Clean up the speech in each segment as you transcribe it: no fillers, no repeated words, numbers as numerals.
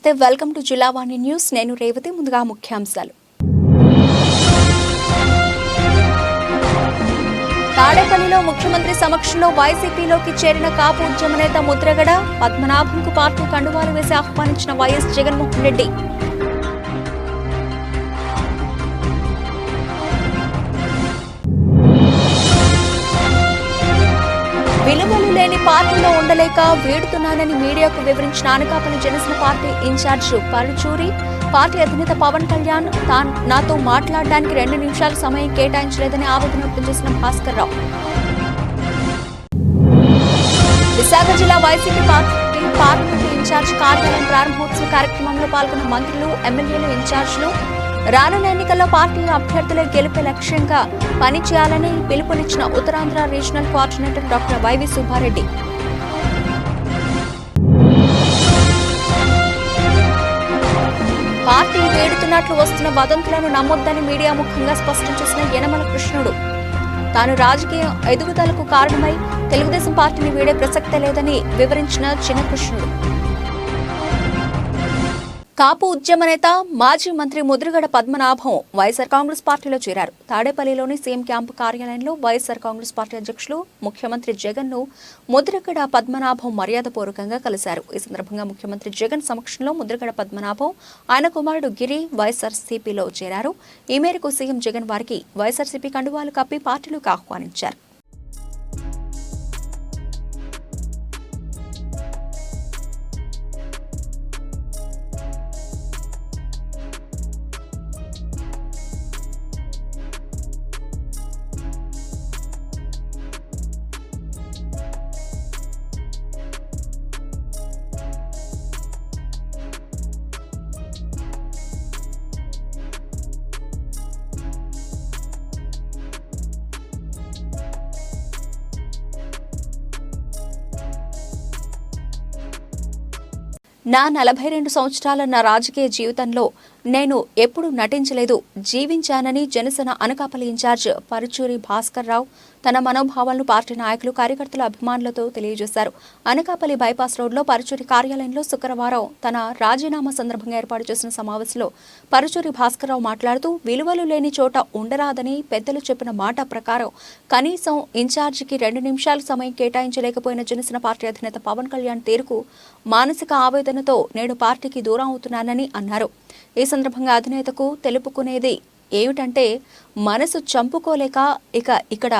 నమస్తే, welcome to Jillavani news. నేను రేవతి. ముందుగా ముఖ్యాంశాలు. తాడేపల్లిలో ముఖ్యమంత్రి సమక్షంలో వైసీపీలోకి చేరిన కాపు ఉద్యమ నేత ముద్రగడ పద్మనాభంకు పార్టీ కండువాలు వేసి ఆహ్వానించిన వైఎస్ జగన్మోహన్ రెడ్డి. విలువలు లేని పార్టీలో ఉండలేక వీడుతున్నానని మీడియాకు వివరించిన Anakapalli Janasena party incharge Paruchuri. Party అధినేత పవన్ కళ్యాణ్ నాతో మాట్లాడడానికి 2 నిమిషాల సమయం కేటాయించలేదని ఆవేదన వ్యక్తం చేసిన భాస్కర్ రావు. విశాఖ జిల్లా వైసీపీ పార్టీ పార్లమెంటు ఇన్ఛార్జ్ కార్యాలయం ప్రారంభోత్సవ కార్యక్రమంలో పాల్గొన్న మంత్రులు, ఎమ్మెల్యేలు, ఇన్ఛార్జీలు రానున్న ఎన్నికల్లో పార్టీ అభ్యర్థులే గెలిపే లక్ష్యంగా పనిచేయాలని పిలుపునిచ్చిన Uttarandhra regional coordinator doctor YV Subba Reddy. Party వేడుతున్నట్లు వస్తున్న వదంతులను నమ్మొద్దని మీడియా ముఖంగా స్పష్టం చేసిన యనమల కృష్ణుడు. తాను రాజకీయ ఎదుగుదలకు కారణమై తెలుగుదేశం పార్టీని వీడే ప్రసక్తే లేదని వివరించిన చిన్నకృష్ణుడు. కాపు ఉద్యమ నేత మాజీ మంత్రి ముద్రగడ పద్మనాభం వైఎస్ఆర్ కాంగ్రెస్ పార్టీలో చేరారు. తాడేపల్లిలోని సీఎం క్యాంపు కార్యాలయంలో వైఎస్ఆర్ కాంగ్రెస్ పార్టీ అధ్యక్షులు ముఖ్యమంత్రి జగన్ ను ముద్రగడ పద్మనాభం మర్యాదపూర్వకంగా కలిశారు. ఈ సందర్భంగా ముఖ్యమంత్రి జగన్ సమక్షంలో ముద్రగడ పద్మనాభం, ఆయన కుమారుడు గిరి వైఎస్ఆర్సీపీలో చేరారు. ఈ మేరకు సీఎం జగన్ వారికి వైఎస్ఆర్సీపీ కండువాలు కప్పి పార్టీలోకి ఆహ్వానించారు. నా 42 సంవత్సరాల నా రాజకీయ జీవితంలో నేను ఎప్పుడు నటించలేదు, జీవించానని జనసేన అనకాపల్లి ఇన్ఛార్జ్ పరుచూరి భాస్కర్ రావు తన మనోభావాలను పార్టీ నాయకులు, కార్యకర్తల అభిమానులతో తెలియజేశారు. అనకాపల్లి బైపాస్ రోడ్లో పరుచూరి కార్యాలయంలో శుక్రవారం తన రాజీనామా సందర్భంగా ఏర్పాటు చేసిన సమావేశంలో పరుచూరి భాస్కర్ రావు మాట్లాడుతూ, విలువలు లేని చోట ఉండరాదని పెద్దలు చెప్పిన మాట ప్రకారం కనీసం ఇన్ఛార్జికి 2 నిమిషాల సమయం కేటాయించలేకపోయిన జనసేన పార్టీ అధినేత పవన్ కళ్యాణ్ తీరుకు మానసిక ఆవేదనతో నేడు పార్టీకి దూరం అవుతున్నానని అన్నారు. ఈ సందర్భంగా అధినేతకు తెలుపుకునేది ఏమిటంటే, మనసు చంపుకోలేక ఇక్కడ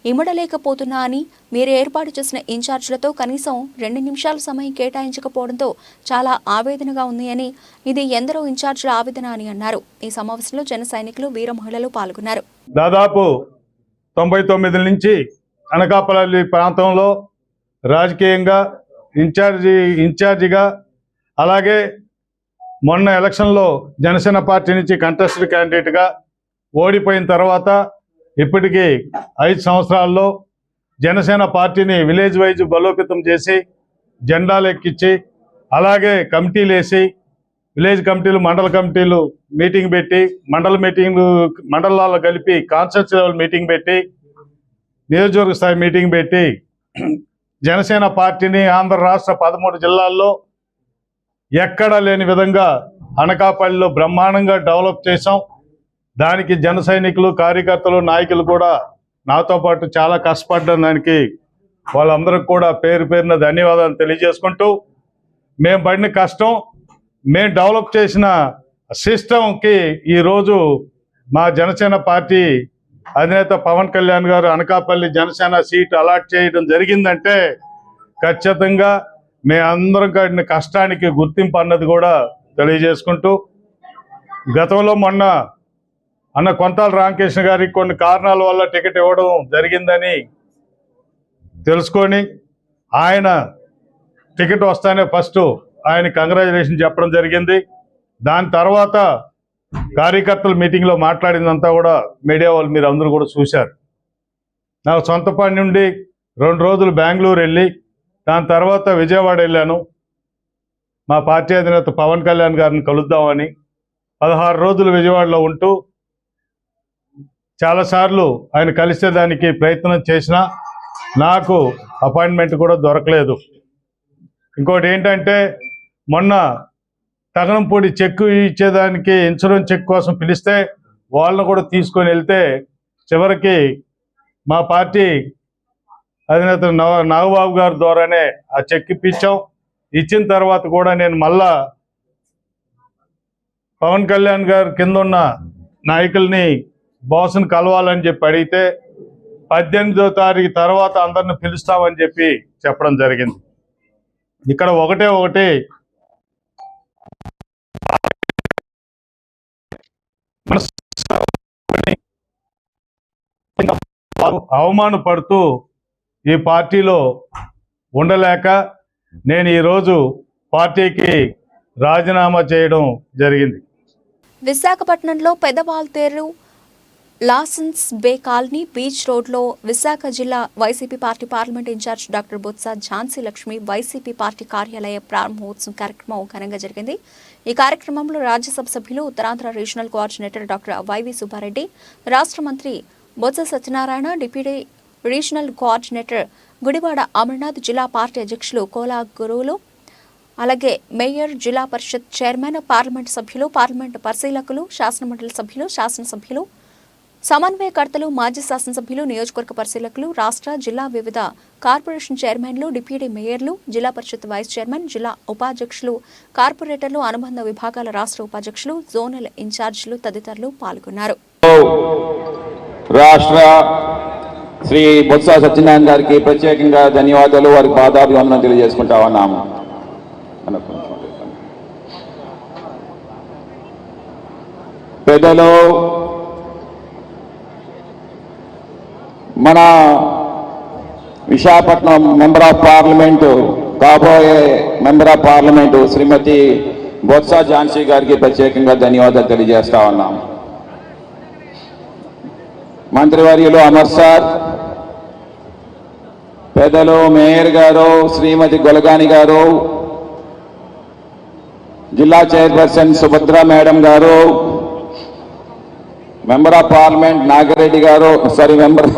ఇమడలేకపోతున్నా అని, మీరు ఏర్పాటు చేసిన ఇన్ఛార్జీలతో కనీసం 2 నిమిషాల సమయం కేటాయించకపోవడంతో చాలా ఆవేదనగా ఉంది అని, ఇది ఎందరో ఇన్ఛార్జీల ఆవేదన అని అన్నారు. ఈ సమావేశంలో జన సైనికులు, వీర మహిళలు పాల్గొన్నారు. దాదాపు 99 నుంచి అనకాపల్లి ప్రాంతంలో రాజకీయంగా ఇన్ఛార్జిగా, అలాగే మొన్న ఎలక్షన్లో జనసేన పార్టీ నుంచి కంటెస్టెడ్ క్యాండిడేట్గా ఓడిపోయిన తర్వాత ఇప్పటికీ 5 సంవత్సరాల్లో జనసేన పార్టీని విలేజ్ వైజ్ బలోపేతం చేసి, జెండాలు ఎక్కించి, అలాగే కమిటీలు వేసి, విలేజ్ కమిటీలు, మండల కమిటీలు మీటింగ్ పెట్టి, మండలాల్లో కలిపి కాన్స్టిట్యూన్సీ లెవెల్ మీటింగ్ పెట్టి, నియోజకవర్గ స్థాయి మీటింగ్ పెట్టి జనసేన పార్టీని ఆంధ్ర రాష్ట్ర 13 జిల్లాల్లో ఎక్కడా లేని విధంగా అనకాపల్లిలో బ్రహ్మాండంగా డెవలప్ చేశాం. దానికి జన సైనికులు, కార్యకర్తలు, నాయకులు కూడా నాతో పాటు చాలా కష్టపడ్డారు. దానికి వాళ్ళందరికీ కూడా పేరు పేరున ధన్యవాదాలు తెలియజేసుకుంటూ, మేము పడిన కష్టం, మేము డెవలప్ చేసిన సిస్టంకి ఈరోజు మా జనసేన పార్టీ అధినేత పవన్ కళ్యాణ్ గారు అనకాపల్లి జనసేన సీటు అలాట్ చేయడం జరిగిందంటే ఖచ్చితంగా మేమందరం పడిన కష్టానికి గుర్తింపు అన్నది కూడా తెలియజేసుకుంటూ, గతంలో మొన్న అన్న కొంతాల రామకృష్ణ గారికి కొన్ని కారణాల వల్ల టికెట్ ఇవ్వడం జరిగిందని తెలుసుకొని, ఆయన టికెట్ వస్తానే ఫస్ట్ ఆయన కంగ్రాచులేషన్ చెప్పడం జరిగింది. దాని తర్వాత కార్యకర్తల మీటింగ్లో మాట్లాడిందంతా కూడా మీడియా వాళ్ళు మీరు అందరూ కూడా చూశారు. నాకు సొంత పని నుండి 2 రోజులు బెంగళూరు వెళ్ళి, దాని తర్వాత విజయవాడ వెళ్ళాను. మా పార్టీ అధినేత పవన్ కళ్యాణ్ గారిని కలుద్దామని 16 రోజులు విజయవాడలో ఉంటూ చాలాసార్లు ఆయన కలిసేదానికి ప్రయత్నం చేసినా నాకు అపాయింట్మెంట్ కూడా దొరకలేదు. ఇంకోటి ఏంటంటే, మొన్న తగనంపూడి చెక్ ఇచ్చేదానికి ఇన్సూరెన్స్ చెక్ కోసం పిలిస్తే వాళ్ళను కూడా తీసుకొని వెళ్తే చివరికి మా పార్టీ అధినేత నాగబాబు గారి ద్వారానే ఆ చెక్ ఇప్పించాం. ఇచ్చిన తర్వాత కూడా నేను మళ్ళా పవన్ కళ్యాణ్ గారి కింద ఉన్న నాయకుల్ని బాస్ని కలవాలని చెప్పి అడిగితే 18వ తారీఖు తర్వాత అందరిని పిలుస్తామని చెప్పి చెప్పడం జరిగింది. ఇక్కడ ఒకటే అవమానపడుతూ ఈ పార్టీలో ఉండలేక నేను ఈరోజు పార్టీకి రాజీనామా చేయడం జరిగింది. విశాఖపట్నంలో Pedawaltair Lawson's bay colony beach రోడ్లో విశాఖ జిల్లా YCP party parliament incharge doctor Botsa Jhansi Lakshmi YCP party కార్యాలయ ప్రారంభోత్సవం కార్యక్రమం ఘనంగా జరిగింది. ఈ కార్యక్రమంలో Rajya Sabha Uttarandhra regional coordinator doctor YV Subba Reddy, రాష్ట్ర మంత్రి Botsa Satyanarayana, deputy regional coordinator Gudivada Amarnath, జిల్లా పార్టీ అధ్యక్షులు కోలా గురువులు, అలాగే mayor, Zilla Parishad chairman, parliament సభ్యులు, పార్లమెంట్ పరిశీలకులు, శాసనమండలి సభ్యులు, శాసనసభ్యులు, సమన్వయకర్తలు, మాజీ శాసనసభ్యులు, నియోజకవర్గ పరిశీలకులు, రాష్ట్ర, జిల్లా వివిధ కార్పొరేషన్ చైర్మన్లు, డిప్యూటీ మేయర్లు, జిల్లా పరిషత్ వైస్ చైర్మన్, జిల్లా ఉపాధ్యక్షులు, కార్పొరేటర్లు, అనుబంధ విభాగాల రాష్ట్ర ఉపాధ్యక్షులు, జోనల్ ఇన్ఛార్జీలు తదితరులు పాల్గొన్నారు. రాష్ట్ర శ్రీ బొత్స సత్యనారాయణ గారికి ప్రత్యేకంగా ధన్యవాదాలు, వారికి పాదాభివందనం తెలియజేసుకుంటా ఉన్నాము. పెద్దలు మన విశాఖపట్నం మెంబర్ ఆఫ్ పార్లమెంటు, కాబోయే మెంబర్ ఆఫ్ పార్లమెంటు శ్రీమతి బొత్స ఝాన్సీ గారికి ప్రత్యేకంగా ధన్యవాదాలు తెలియజేస్తా ఉన్నాం. మంత్రివర్యులు అమర్ సార్, పెద్దలు మేయర్ గారు శ్రీమతి గొలగాని గారు, జిల్లా చైర్పర్సన్ సుభద్ర మేడం గారు, మెంబర్ ఆఫ్ పార్లమెంట్ నాగిరెడ్డి గారు, మెంబర్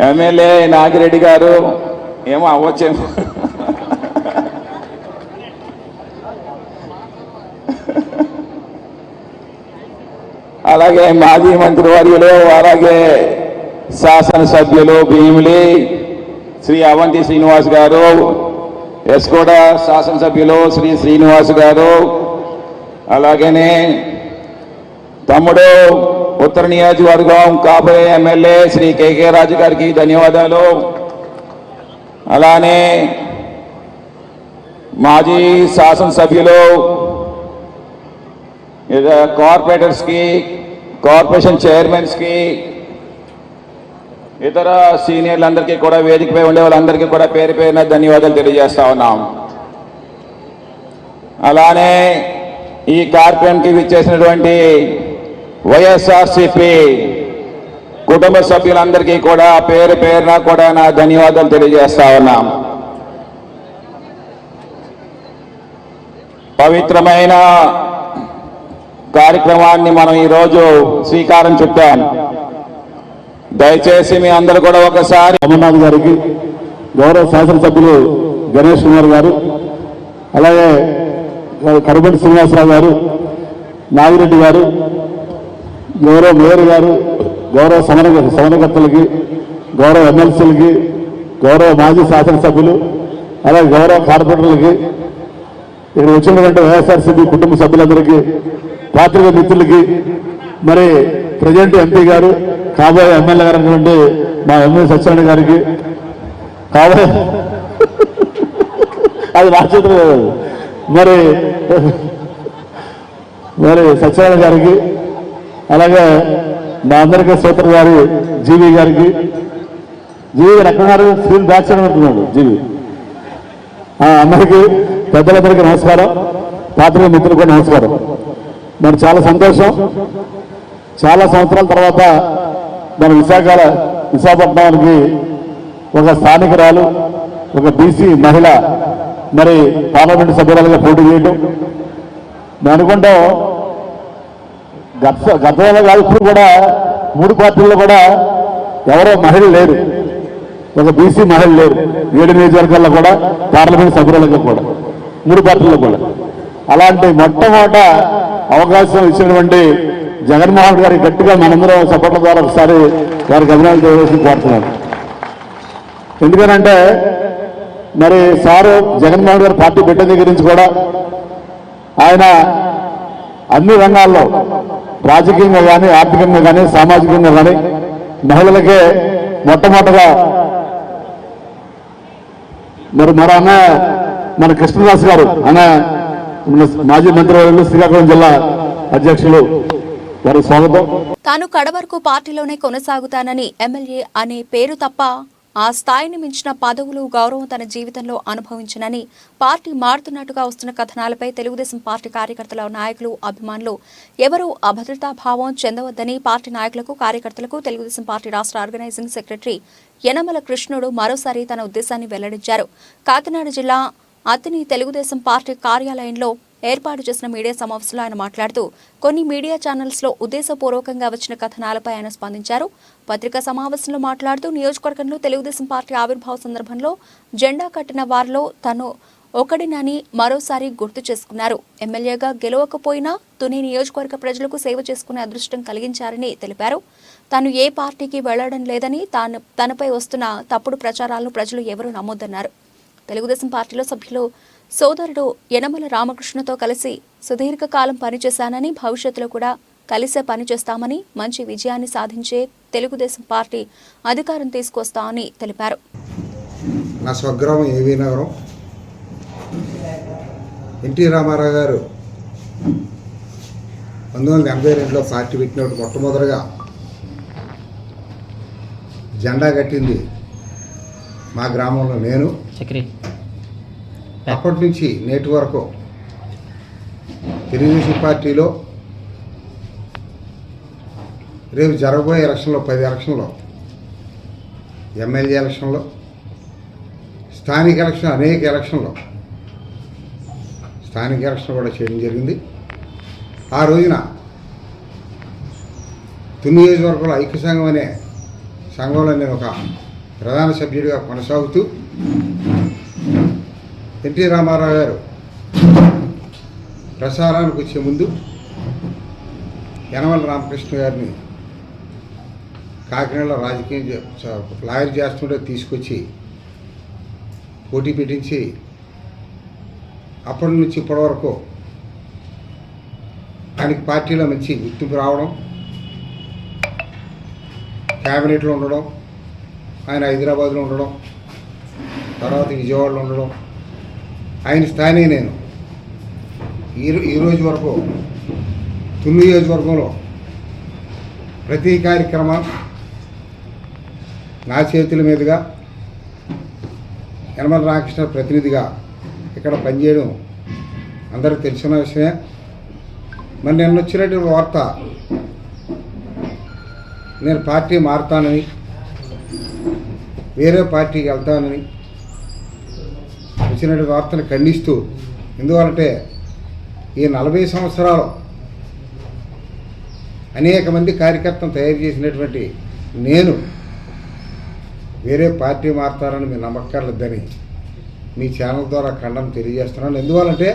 ఎమ్మెల్యే నాగిరెడ్డి గారు, ఏమో అవ్వచ్చేమో, అలాగే మాజీ మంత్రివర్యులు, అలాగే శాసనసభ్యులు భీమిలి శ్రీ అవంతి శ్రీనివాస్ గారు, ఎస్కోడ శాసనసభ్యులు శ్రీ శ్రీనివాస్ గారు, అలాగనే తమ్ముడు ఉత్తర నియోజకవర్గం కాబోయే ఎమ్మెల్యే శ్రీ కేకే రాజు గారికి ధన్యవాదాలు. అలానే మాజీ శాసనసభ్యులు, కార్పొరేటర్స్కి, కార్పొరేషన్ చైర్మన్స్కి, ఇతర సీనియర్లందరికీ కూడా, వేదికపై ఉండే వాళ్ళందరికీ కూడా పేరు పేరున ధన్యవాదాలు తెలియజేస్తా ఉన్నాం. అలానే ఈ కార్యక్రమానికి విచ్చేసినటువంటి వైఎస్ఆర్సీపీ కుటుంబ సభ్యులందరికీ కూడా పేరు పేరున కూడా నా ధన్యవాదాలు తెలియజేస్తా ఉన్నాం. పవిత్రమైన కార్యక్రమాన్ని మనం ఈరోజు శ్రీకారం చుట్టాం. దయచేసి మీ అందరూ కూడా ఒకసారి అమర్నాథ్ గారికి, గౌరవ శాసనసభ్యులు గణేష్ కుమార్ గారు, అలాగే కరుబడి శ్రీనివాసరావు గారు, నాగిరెడ్డి గారు, గౌరవ మేయర్ గారు, గౌరవ సమన్వయకర్తలకి, గౌరవ ఎమ్మెల్సీలకి, గౌరవ మాజీ శాసనసభ్యులు, అలాగే గౌరవ కార్పొరేటర్లకి, ఇక్కడ వచ్చినటువంటి వైఎస్ఆర్సీపీ కుటుంబ సభ్యులందరికీ, పాత్రిక మిత్రులకి, మరి ప్రజెంట్ ఎంపీ గారు, కాబోయే ఎమ్మెల్యే గారు అయినటువంటి మా ఎమ్మెల్యే సత్యనారాయణ గారికి, కాబోయే అది నా చేతులు మరి సత్యనారాయణ గారికి, అలాగే మా అందరికీ సోదరు గారు జీవి గారికి, జీవి గారు ఎక్కడున్నారు? స్క్రీన్ బ్యాక్ సైడ్ ఉంటున్నాడు జీవి. అందరికీ పెద్దలందరికీ నమస్కారం, పాత్రిక మిత్రులకు కూడా నమస్కారం. మరి చాలా సంతోషం, చాలా సంవత్సరాల తర్వాత మన విశాఖపట్నానికి ఒక స్థానికురాలు, ఒక బీసీ మహిళ మరి పార్లమెంటు సభ్యురాలుగా పోటీ చేయడం. నేను అనుకుంటాం గతంలో కాదు, ఇప్పుడు కూడా 3 పార్టీల్లో కూడా ఎవరో మహిళలు లేరు, ఒక బీసీ మహిళ లేరు 7 నియోజకవర్గాల్లో కూడా, పార్లమెంట్ సభ్యురాలుగా కూడా. 3 పార్టీల్లో కూడా. అలాంటి మొట్టమొదట అవకాశం ఇచ్చినటువంటి జగన్మోహన్ గారికి గట్టిగా మనందరం సపోర్ట్ల ద్వారా ఒకసారి వారికి అభినందనలు తెలియజేసి కోరుతున్నాను. ఎందుకనంటే మరి సారు జగన్మోహన్ గారు పార్టీ పెట్టిన దగ్గర నుంచి కూడా ఆయన అన్ని రంగాల్లో రాజకీయంగా కానీ, ఆర్థికంగా కానీ, సామాజికంగా కానీ మహిళలకే మొట్టమొదటగా మరి మన అన్న మన కృష్ణదాస్ గారు అన్న మాజీ మంత్రివర్యులు, శ్రీకాకుళం జిల్లా అధ్యక్షులు, వారి స్వాగతం. తాను కడవరకు పార్టీలోనే కొనసాగుతానని ఎమ్మెల్యే అనే పేరు తప్ప ఆ స్థాయిని మించిన పదవులు, గౌరవం తన జీవితంలో అనుభవించనని పార్టీ మారుతున్నట్టుగా వస్తున్న కథనాలపై తెలుగుదేశం పార్టీ కార్యకర్తల, నాయకులు, అభిమానులు ఎవరూ అభద్రతా భావం చెందవద్దని పార్టీ నాయకులకు, కార్యకర్తలకు తెలుగుదేశం పార్టీ రాష్ట్ర ఆర్గనైజింగ్ సెక్రటరీ యనమల కృష్ణుడు మరోసారి తన ఉద్దేశాన్ని వెల్లడించారు. కాకినాడ జిల్లా అత్తిని తెలుగుదేశం పార్టీ కార్యాలయంలో ఏర్పాటు చేసిన మీడియా సమావేశంలో ఆయన మాట్లాడుతూ కొన్ని మీడియా ఛానల్స్ లో ఉద్దేశపూర్వకంగా వచ్చిన కథనాలపై ఆయన స్పందించారు. పత్రికా సమావేశంలో మాట్లాడుతూ నియోజకవర్గంలో తెలుగుదేశం పార్టీ ఆవిర్భావ సందర్భంలో జెండా కట్టిన వారిలో తను ఒకడినని మరోసారి గుర్తు చేసుకున్నారు. ఎమ్మెల్యేగా గెలవకపోయినా తుని నియోజకవర్గ ప్రజలకు సేవ చేసుకునే అదృష్టం కలిగించారని తెలిపారు. తాను ఏ పార్టీకి వెళ్లడం లేదని, తనపై వస్తున్న తప్పుడు ప్రచారాలను ప్రజలు ఎవరూ నమ్మొద్దన్నారు. తెలుగుదేశం పార్టీలో సభ్యులు సోదరుడు యనమల రామకృష్ణతో కలిసి సుదీర్ఘకాలం పనిచేశానని, భవిష్యత్తులో కూడా కలిసే పనిచేస్తామని, మంచి విజయాన్ని సాధించే తెలుగుదేశం పార్టీ అధికారం తీసుకొస్తామని తెలిపారు. నా స్వగ్రామం ఏవీ నగరం. ఎన్టీ రామారావు గారు 1982లో పార్టీ పెట్టినప్పుడు మొట్టమొదటిగా జెండా కట్టింది మా గ్రామంలో నేను. అప్పటి నుంచి నేటి వరకు తెలుగుదేశం పార్టీలో రేపు జరగబోయే ఎలక్షన్లో 10 ఎలక్షన్లో, ఎమ్మెల్యే ఎలక్షన్లో, స్థానిక ఎలక్షన్, అనేక ఎలక్షన్లో స్థానిక ఎలక్షన్ కూడా చేయడం జరిగింది. ఆ రోజున తుని నియోజకవర్గంలో ఐక్య సంఘం అనే సంఘంలో నేను ఒక ప్రధాన సభ్యుడిగా కొనసాగుతూ ఎన్టీ రామారావు గారు ప్రసారానికి వచ్చే ముందు యనమల రామకృష్ణ గారిని కాకినాడలో రాజకీయం లాయర్ చేస్తుంటే తీసుకొచ్చి పోటీ పెట్టించి అప్పటి నుంచి ఇప్పటి వరకు ఆయనకి పార్టీలో మంచి గుర్తింపు రావడం, క్యాబినెట్లో ఉండడం, ఆయన హైదరాబాద్లో ఉండడం, తర్వాత విజయవాడలో ఉండడం, ఆయన స్థానే నేను ఈ రోజు వరకు తుని నియోజకవర్గంలో ప్రతి కార్యక్రమం నా చేతుల మీదుగా యనమల రామకృష్ణ ప్రతినిధిగా ఇక్కడ పనిచేయడం అందరికీ తెలిసిన విషయమే. మరి నిన్న వచ్చినటువంటి వార్త నేను పార్టీ మారుతానని, వేరే పార్టీకి వెళ్తానని వచ్చినటువంటి వార్తను ఖండిస్తూ, ఎందువలంటే ఈ 40 సంవత్సరాలు అనేక మంది కార్యకర్తను తయారు చేసినటువంటి నేను వేరే పార్టీ మారుతారని మీరు నమ్మక్కర్లేదని మీ ఛానల్ ద్వారా ఖండన తెలియజేస్తున్నాను. ఎందువలంటే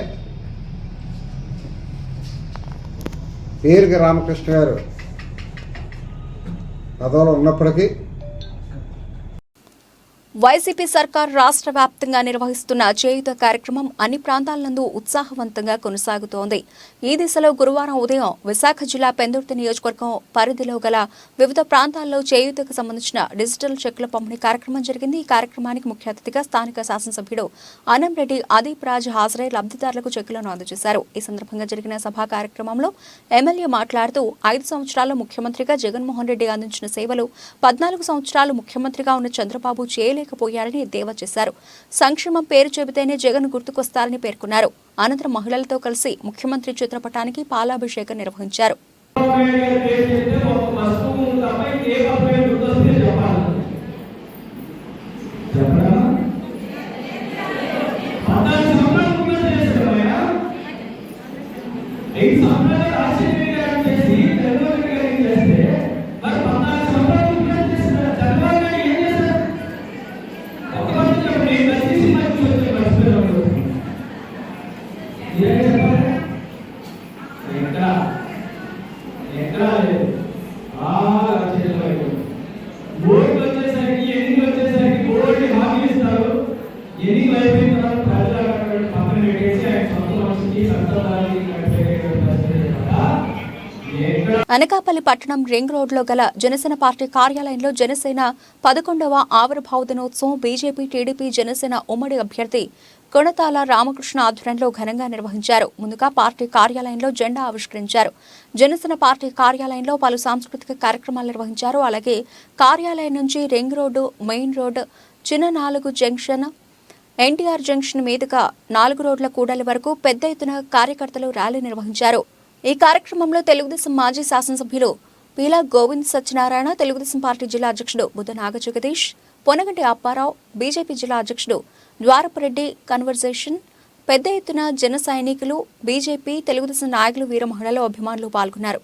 పేరుకి రామకృష్ణ గారు పదవిలో ఉన్నప్పటికీ వైసీపీ సర్కార్ రాష్ట్ర వ్యాప్తంగా నిర్వహిస్తున్న చేయూత కార్యక్రమం అన్ని ప్రాంతాలందు ఉత్సాహవంతంగా కొనసాగుతోంది. ఈ దిశలో గురువారం ఉదయం విశాఖ జిల్లా పెందుర్తి నియోజకవర్గం పరిధిలో గల వివిధ ప్రాంతాల్లో చేయూతకు సంబంధించిన డిజిటల్ చెక్కుల పంపిణీ కార్యక్రమం జరిగింది. ఈ కార్యక్రమానికి ముఖ్య అతిథిగా స్థానిక శాసనసభ్యుడు అనంరెడ్డి అదీప్ రాజ్ హాజరై లబ్ధిదారులకు చెక్కులను అందజేశారు. ఈ సందర్భంగా జరిగిన సభా కార్యక్రమంలో ఎమ్మెల్యే మాట్లాడుతూ 5 సంవత్సరాలు ముఖ్యమంత్రిగా జగన్మోహన్ రెడ్డి అందించిన సేవలు 14 సంవత్సరాలు ముఖ్యమంత్రిగా ఉన్న చంద్రబాబు చేయలేకపోయారని ఎద్దేవా చేశారు. సంక్షేమం పేరు చెబితేనే జగన్ గుర్తుకొస్తారని పేర్కొన్నారు. అనంతరం మహిళలతో కలిసి ముఖ్యమంత్రి చిత్రపటానికి పాలాభిషేకం నిర్వహించారు. అనకాపల్లి పట్టణం రింగ్ రోడ్లో గల జనసేన పార్టీ కార్యాలయంలో జనసేన 11వ ఆవిర్భావ దినోత్సవం బీజేపీ, టీడీపీ, జనసేన ఉమ్మడి అభ్యర్థి కొణతాల రామకృష్ణ ఆధ్వర్యంలో ఘనంగా నిర్వహించారు. ముందుగా పార్టీ కార్యాలయంలో జెండా ఆవిష్కరించారు. జనసేన పార్టీ కార్యాలయంలో పలు సాంస్కృతిక కార్యక్రమాలు నిర్వహించారు. అలాగే కార్యాలయం నుంచి రింగ్ రోడ్డు, మెయిన్ రోడ్డు, చిన్న 4 జంక్షన్, ఎన్టీఆర్ జంక్షన్ మీదుగా 4 రోడ్ల కూడలి వరకు పెద్ద ఎత్తున కార్యకర్తలు ర్యాలీ నిర్వహించారు. ఈ కార్యక్రమంలో తెలుగుదేశం మాజీ శాసనసభ్యులు పీలా గోవింద్ సత్యనారాయణ, తెలుగుదేశం పార్టీ జిల్లా అధ్యక్షుడు బుద్ధ నాగజగదీష్, పొనగంటి అప్పారావు, బీజేపీ జిల్లా అధ్యక్షుడు ద్వారపరెడ్డి కన్వర్జేషన్, పెద్ద ఎత్తున జన సైనికులు, బీజేపీ, తెలుగుదేశం నాయకులు, వీర మహిళలు, అభిమానులు పాల్గొన్నారు.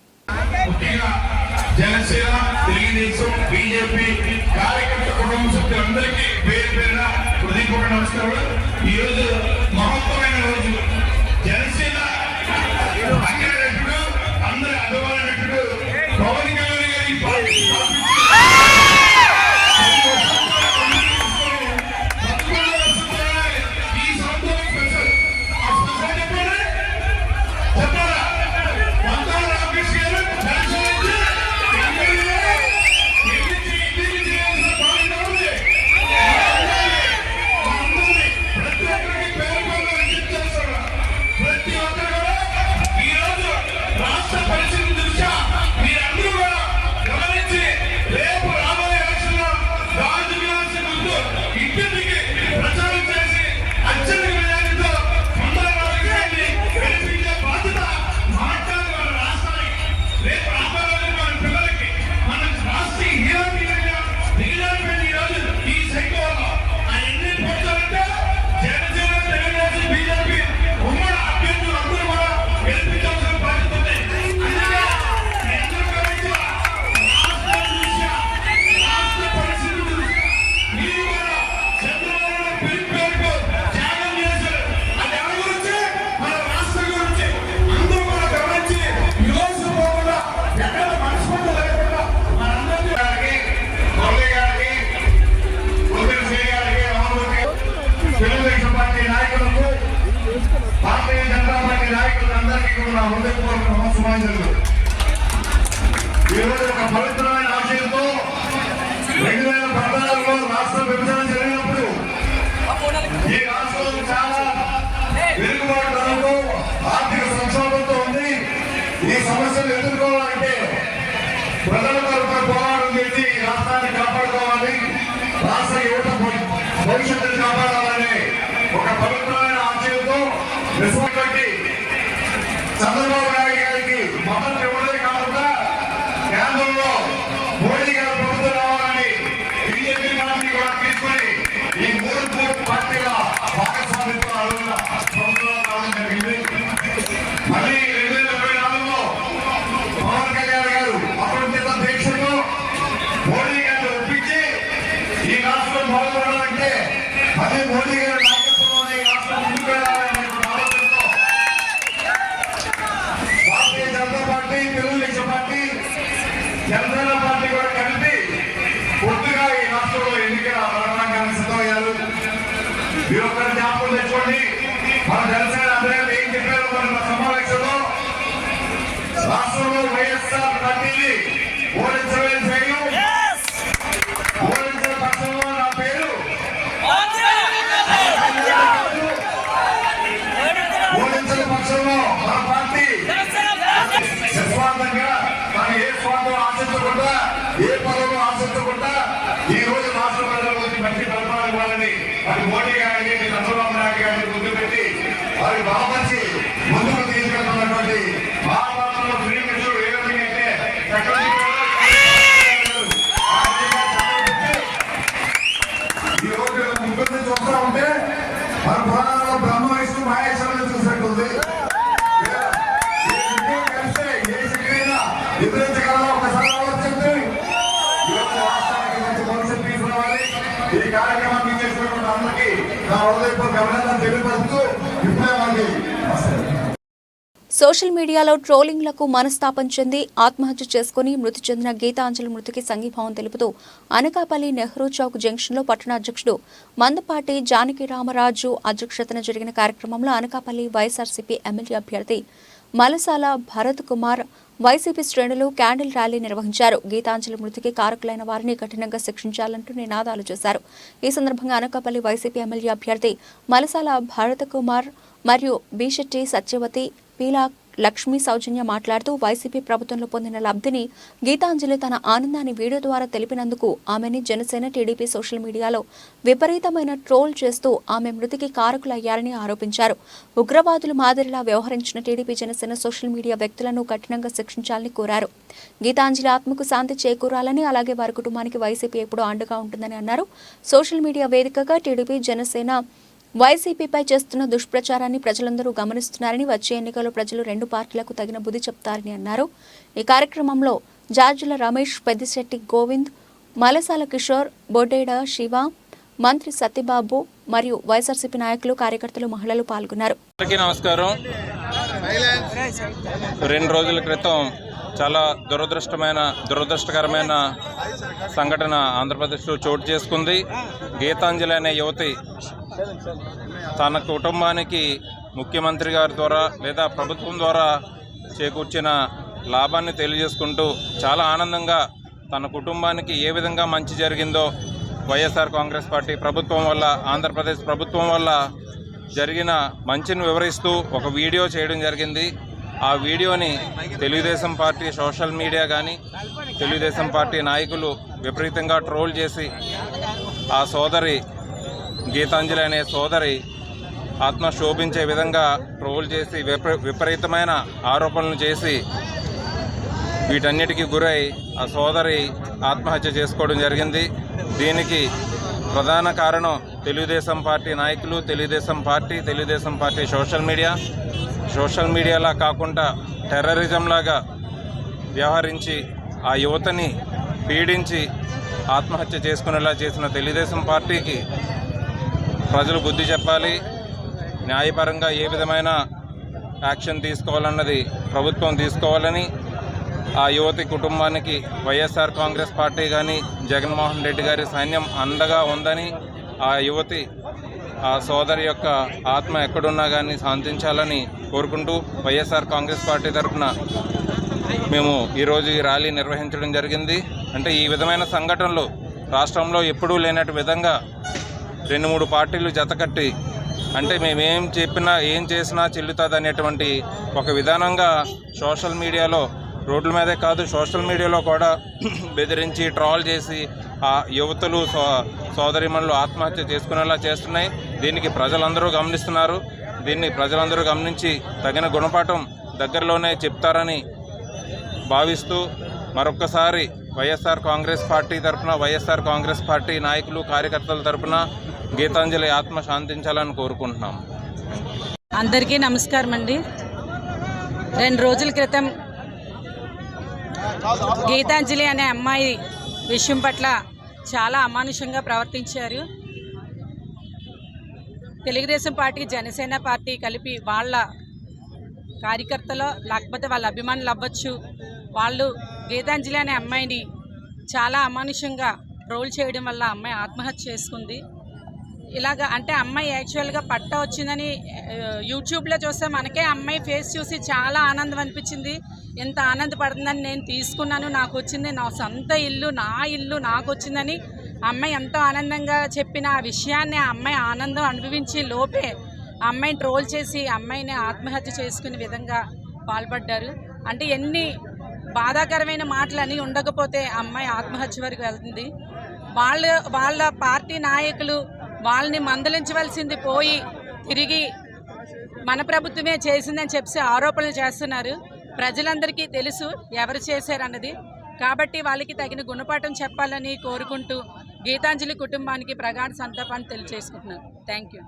తెలుగుదేశం పార్టీ నాయకులకు, భారతీయ జనతా పార్టీ నాయకులందరికీ కూడా హృదయపూర్వక నమస్కారాలు. ఈరోజు ఒక పవిత్రమైన ఆశయంతో 2014లో రాష్ట్ర విభజన జరిగినప్పుడు ఈ రాష్ట్రం చాలా వెనుకబాటుతో, ఆర్థిక సంక్షోభంతో ఉంది. ఈ సమస్యలు ఎదుర్కోవాలంటే ప్రజల తరఫున పోరాటం చేసి ఈ రాష్ట్రాన్ని కాపాడుకోవాలి, రాష్ట్ర యువత భవిష్యత్తును కాపాడాలనే ఒక పవిత్రమైన ఆశయంతో విశ్వకి చంద్రబాబు నాయుడు గారికి మద్దతు ఇవ్వడమే కాకుండా కేంద్రంలో మోడీ గారి ప్రభుత్వం రావాలని బీజేపీ పార్టీ కూడా తీసుకుని ఈ 3 పార్టీల భాగస్వామ్యంతో ప్రభుత్వం రావడం జరిగింది. మళ్ళీ 2024లో పవన్ కళ్యాణ్ గారు అప్రతిత దీక్షతో మోడీ గారిని ఒప్పించి ఈ రాష్ట్రం బాగుపడాలంటే అదే మోడీ గారి నాయకత్వంలోనే ఈ రాష్ట్రం ముందుకు వెళ్ళాలనే ఆలోచనతో Bharatiya Janata party, Telugu Desam party, Janasena party కూడా కలిపి పూర్తిగా ఈ రాష్ట్రంలో ఎన్నికల రణరంగాన్ని సిద్ధమయ్యారు. మీరు ఒక్కరి జ్ఞాపకం తెచ్చుకోండి, మన జనసేన అభ్యర్థి ఏం చెప్పారు మన సమావేశంలో, రాష్ట్రంలో వైఎస్ఆర్ పార్టీని ఓడించలేని చేయు, ఓడించిన పక్షంలో నా పేరు ఓడించిన పక్షంలో మన పార్టీ నిస్వార్థంగా కానీ ఏ స్వార్థం ఆశించకుండా, ఏ పదవులు ఆశించకుండా ఈ రోజు రాష్ట్ర ప్రజలకు మంచి పరిపాలన ఇవ్వాలని అది మోడీ గారికి, చంద్రబాబు నాయుడు గారిని ముందు పెట్టి వారి బలపరిచి ముందుకు తీసుకెళ్తున్నటువంటి మహాభారతంలో శ్రీకృష్ణుడు ఏ విధంగా అయితే ఈ రోజు ముగ్గురు నుంచి వస్తా ఉంటే మన పురాణంలో బ్రహ్మ, విష్ణు, మహేశ్వరుని చూసినట్టుంది. కలిస్తే ఏ శక్తి అయినా ఎదురించగలరా ఒకసారి ఆలోచించండి. ఈరోజు రాష్ట్రానికి మంచి భవిష్యత్తు తీసుకురావాలి. ఈ కార్యక్రమాన్ని చేసినటువంటి అందరికీ నా హృదయపూర్వక అభినందనలు తెలియపరుస్తూ ఇప్పుడే మనకి సోషల్ మీడియాలో ట్రోలింగ్లకు మనస్తాపం చెంది ఆత్మహత్య చేసుకుని మృతి చెందిన గీతాంజలి మృతికి సంఘీభావం తెలుపుతూ అనకాపల్లి నెహ్రూ చౌక్ జంక్షన్లో పట్టణ అధ్యక్షుడు మందపాటి జానకి రామరాజు అధ్యక్షతన జరిగిన కార్యక్రమంలో అనకాపల్లి వైఎస్ఆర్సీపీ ఎమ్మెల్యే అభ్యర్థి మలసాల భరత్ కుమార్ వైసీపీ శ్రేణులు క్యాండిల్ ర్యాలీ నిర్వహించారు. గీతాంజలి మృతికి కారకులైన వారిని కఠినంగా శిక్షించాలంటూ నినాదాలు చేశారు. ఈ సందర్భంగా అనకాపల్లి వైసీపీ ఎమ్మెల్యే అభ్యర్థి మలసాల భరతకుమార్ మరియు బీశెట్టి సత్యవతి పీలా లక్ష్మీ సౌజన్య మాట్లాడుతూ వైసీపీ ప్రభుత్వంలో పొందిన లబ్ధిని గీతాంజలి తన ఆనందాన్ని వీడియో ద్వారా తెలిపినందుకు ఆమెని జనసేన, టీడీపీ సోషల్ మీడియాలో విపరీతమైన ట్రోల్ చేస్తూ ఆమె మృతికి కారకులయ్యారని ఆరోపించారు. ఉగ్రవాదులు మాదిరిలా వ్యవహరించిన టీడీపీ, జనసేన సోషల్ మీడియా వ్యక్తులను కఠినంగా శిక్షించాలని కోరారు. గీతాంజలి ఆత్మకు శాంతి చేకూరాలని, అలాగే వారి కుటుంబానికి వైసీపీ ఎప్పుడూ అండగా ఉంటుందని అన్నారు. సోషల్ మీడియా వేదికగా టీడీపీ, జనసేన వైసీపీపై చేస్తున్న దుష్ప్రచారాన్ని ప్రజలందరూ గమనిస్తున్నారని, వచ్చే ఎన్నికల్లో ప్రజలు రెండు పార్టీలకు తగిన బుద్ధి చెప్తారని అన్నారు. ఈ కార్యక్రమంలో జార్జుల రమేష్, పెద్దిశెట్టి గోవింద్, మలసాల కిషోర్, బొడేడ శివ, మంత్రి సత్యబాబు మరియు వైఎస్ఆర్సీపీ నాయకులు, కార్యకర్తలు, మహిళలు పాల్గొన్నారు. నమస్కారం. 2 రోజుల క్రితం చాలా దురదృష్టకరమైన సంఘటన ఆంధ్రప్రదేశ్లో చోటు చేసుకుంది. గీతాంజలి అనే యువతి తన కుటుంబానికి ముఖ్యమంత్రి గారి ద్వారా లేదా ప్రభుత్వం ద్వారా చేకూర్చిన లాభాన్ని తెలియజేసుకుంటూ చాలా ఆనందంగా తన కుటుంబానికి ఏ విధంగా మంచి జరిగిందో వైఎస్ఆర్ కాంగ్రెస్ పార్టీ ప్రభుత్వం వల్ల, ఆంధ్రప్రదేశ్ ప్రభుత్వం వల్ల జరిగిన మంచిని వివరిస్తూ ఒక వీడియో చేయడం జరిగింది. ఆ వీడియోని తెలుగుదేశం పార్టీ సోషల్ మీడియా కానీ తెలుగుదేశం పార్టీ నాయకులు విపరీతంగా ట్రోల్ చేసి ఆ సోదరి గీతాంజలి అనే సోదరి ఆత్మ శోభించే విధంగా ట్రోల్ చేసి విపరీతమైన ఆరోపణలు చేసి వీటన్నిటికీ గురై ఆ సోదరి ఆత్మహత్య చేసుకోవడం జరిగింది. దీనికి ప్రధాన కారణం తెలుగుదేశం పార్టీ నాయకులు, తెలుగుదేశం పార్టీ సోషల్ మీడియాలా కాకుండా టెర్రరిజం లాగా వ్యవహరించి ఆ యువతని పీడించి ఆత్మహత్య చేసుకునేలా చేసిన తెలుగుదేశం పార్టీకి ప్రజలు బుద్ధి చెప్పాలి. న్యాయపరంగా ఏ విధమైన యాక్షన్ తీసుకోవాలన్నది ప్రభుత్వం తీసుకోవాలని, ఆ యువతి కుటుంబానికి వైఎస్ఆర్ కాంగ్రెస్ పార్టీ కానీ జగన్మోహన్ రెడ్డి గారి సైన్యం అండగా ఉందని, ఆ యువతి ఆ సోదరి యొక్క ఆత్మ ఎక్కడున్నా కానీ శాంతించాలని కోరుకుంటూ వైఎస్ఆర్ కాంగ్రెస్ పార్టీ తరఫున మేము ఈరోజు ఈ ర్యాలీ నిర్వహించడం జరిగింది. అంటే ఈ విధమైన సంఘటనలు రాష్ట్రంలో ఎప్పుడూ లేనట్టు విధంగా 2-3 పార్టీలు జతకట్టి, అంటే మేమేం చెప్పినా ఏం చేసినా చెల్లుతుంది అనేటువంటి ఒక విధానంగా సోషల్ మీడియాలో, రోడ్ల మీదే కాదు సోషల్ మీడియాలో కూడా బెదిరించి ట్రాల్ చేసి ఆ యువతులు సోదరిమణులు ఆత్మహత్య చేసుకునేలా చేస్తున్నాయి. దీనికి ప్రజలందరూ గమనిస్తున్నారు. దీన్ని ప్రజలందరూ గమనించి తగిన గుణపాఠం దగ్గరలోనే చెప్తారని భావిస్తూ మరొక్కసారి వైఎస్ఆర్ కాంగ్రెస్ పార్టీ తరఫున, వైఎస్ఆర్ కాంగ్రెస్ పార్టీ నాయకులు, కార్యకర్తల తరఫున గీతాంజలి ఆత్మ శాంతించాలని కోరుకుంటున్నాం. అందరికీ నమస్కారం అండి. 2 రోజుల క్రితం గీతాంజలి అనే అమ్మాయి విషయం పట్ల చాలా అమానుషంగా ప్రవర్తించారు. తెలుగుదేశం పార్టీ, జనసేన పార్టీ కలిపి వాళ్ళ కార్యకర్తలు లేకపోతే వాళ్ళ అభిమానులు అవ్వచ్చు, వాళ్ళు గీతాంజలి అనే అమ్మాయిని చాలా అమానుషంగా ట్రోల్ చేయడం వల్ల అమ్మాయి ఆత్మహత్య చేసుకుంది. ఇలాగా అంటే అమ్మాయి యాక్చువల్గా పట్టా వచ్చిందని యూట్యూబ్లో చూస్తే మనకే అమ్మాయి ఫేస్ చూసి చాలా ఆనందం అనిపించింది. ఎంత ఆనందపడుతుందని నేను తీసుకున్నాను, నాకు వచ్చింది, నా సొంత ఇల్లు, నా ఇల్లు నాకు వచ్చిందని అమ్మాయి ఎంతో ఆనందంగా చెప్పిన ఆ విషయాన్ని ఆ అమ్మాయి ఆనందం అనుభవించి లోపే అమ్మాయిని ట్రోల్ చేసి అమ్మాయిని ఆత్మహత్య చేసుకునే విధంగా పాల్పడ్డారు. అంటే ఎన్ని బాధాకరమైన మాటలని ఉండకపోతే అమ్మాయి ఆత్మహత్య వరకు వెళ్తుంది. వాళ్ళ పార్టీ నాయకులు వాళ్ళని మందలించవలసింది పోయి తిరిగి మన ప్రభుత్వమే చేసిందని చెప్పి ఆరోపణలు చేస్తున్నారు. ప్రజలందరికీ తెలుసు ఎవరు చేశారన్నది. కాబట్టి వాళ్ళకి తగిన గుణపాఠం చెప్పాలని కోరుకుంటూ గీతాంజలి కుటుంబానికి ప్రగాఢ సంతాపాన్ని తెలియజేసుకుంటున్నాను. Thank you.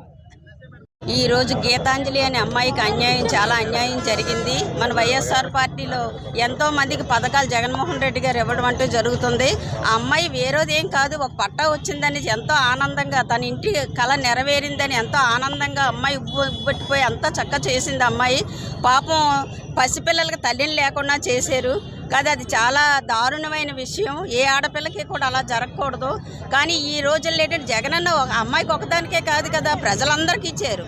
ఈరోజు గీతాంజలి అనే అమ్మాయికి చాలా అన్యాయం జరిగింది. మన వైఎస్ఆర్ పార్టీలో ఎంతో మందికి పథకాలు జగన్మోహన్ రెడ్డి గారు ఇవ్వడం అంటూ జరుగుతుంది. ఆ అమ్మాయి వేరేదేం కాదు, ఒక పట్టా వచ్చిందని ఎంతో ఆనందంగా, తన ఇంటి కళ నెరవేరిందని ఎంతో ఆనందంగా అమ్మాయి ఉబ్బట్టిపోయి అంతా చక్కగా చేసింది. అమ్మాయి పాపం పసిపిల్లలకి తల్లిని లేకుండా చేశారు కదా, అది చాలా దారుణమైన విషయం. ఏ ఆడపిల్లకి కూడా అలా జరగకూడదు. కానీ ఈ రోజుల్లో ఏంటంటే జగనన్న అమ్మాయికి ఒకదానికే కాదు కదా, ప్రజలందరికీ ఇచ్చారు.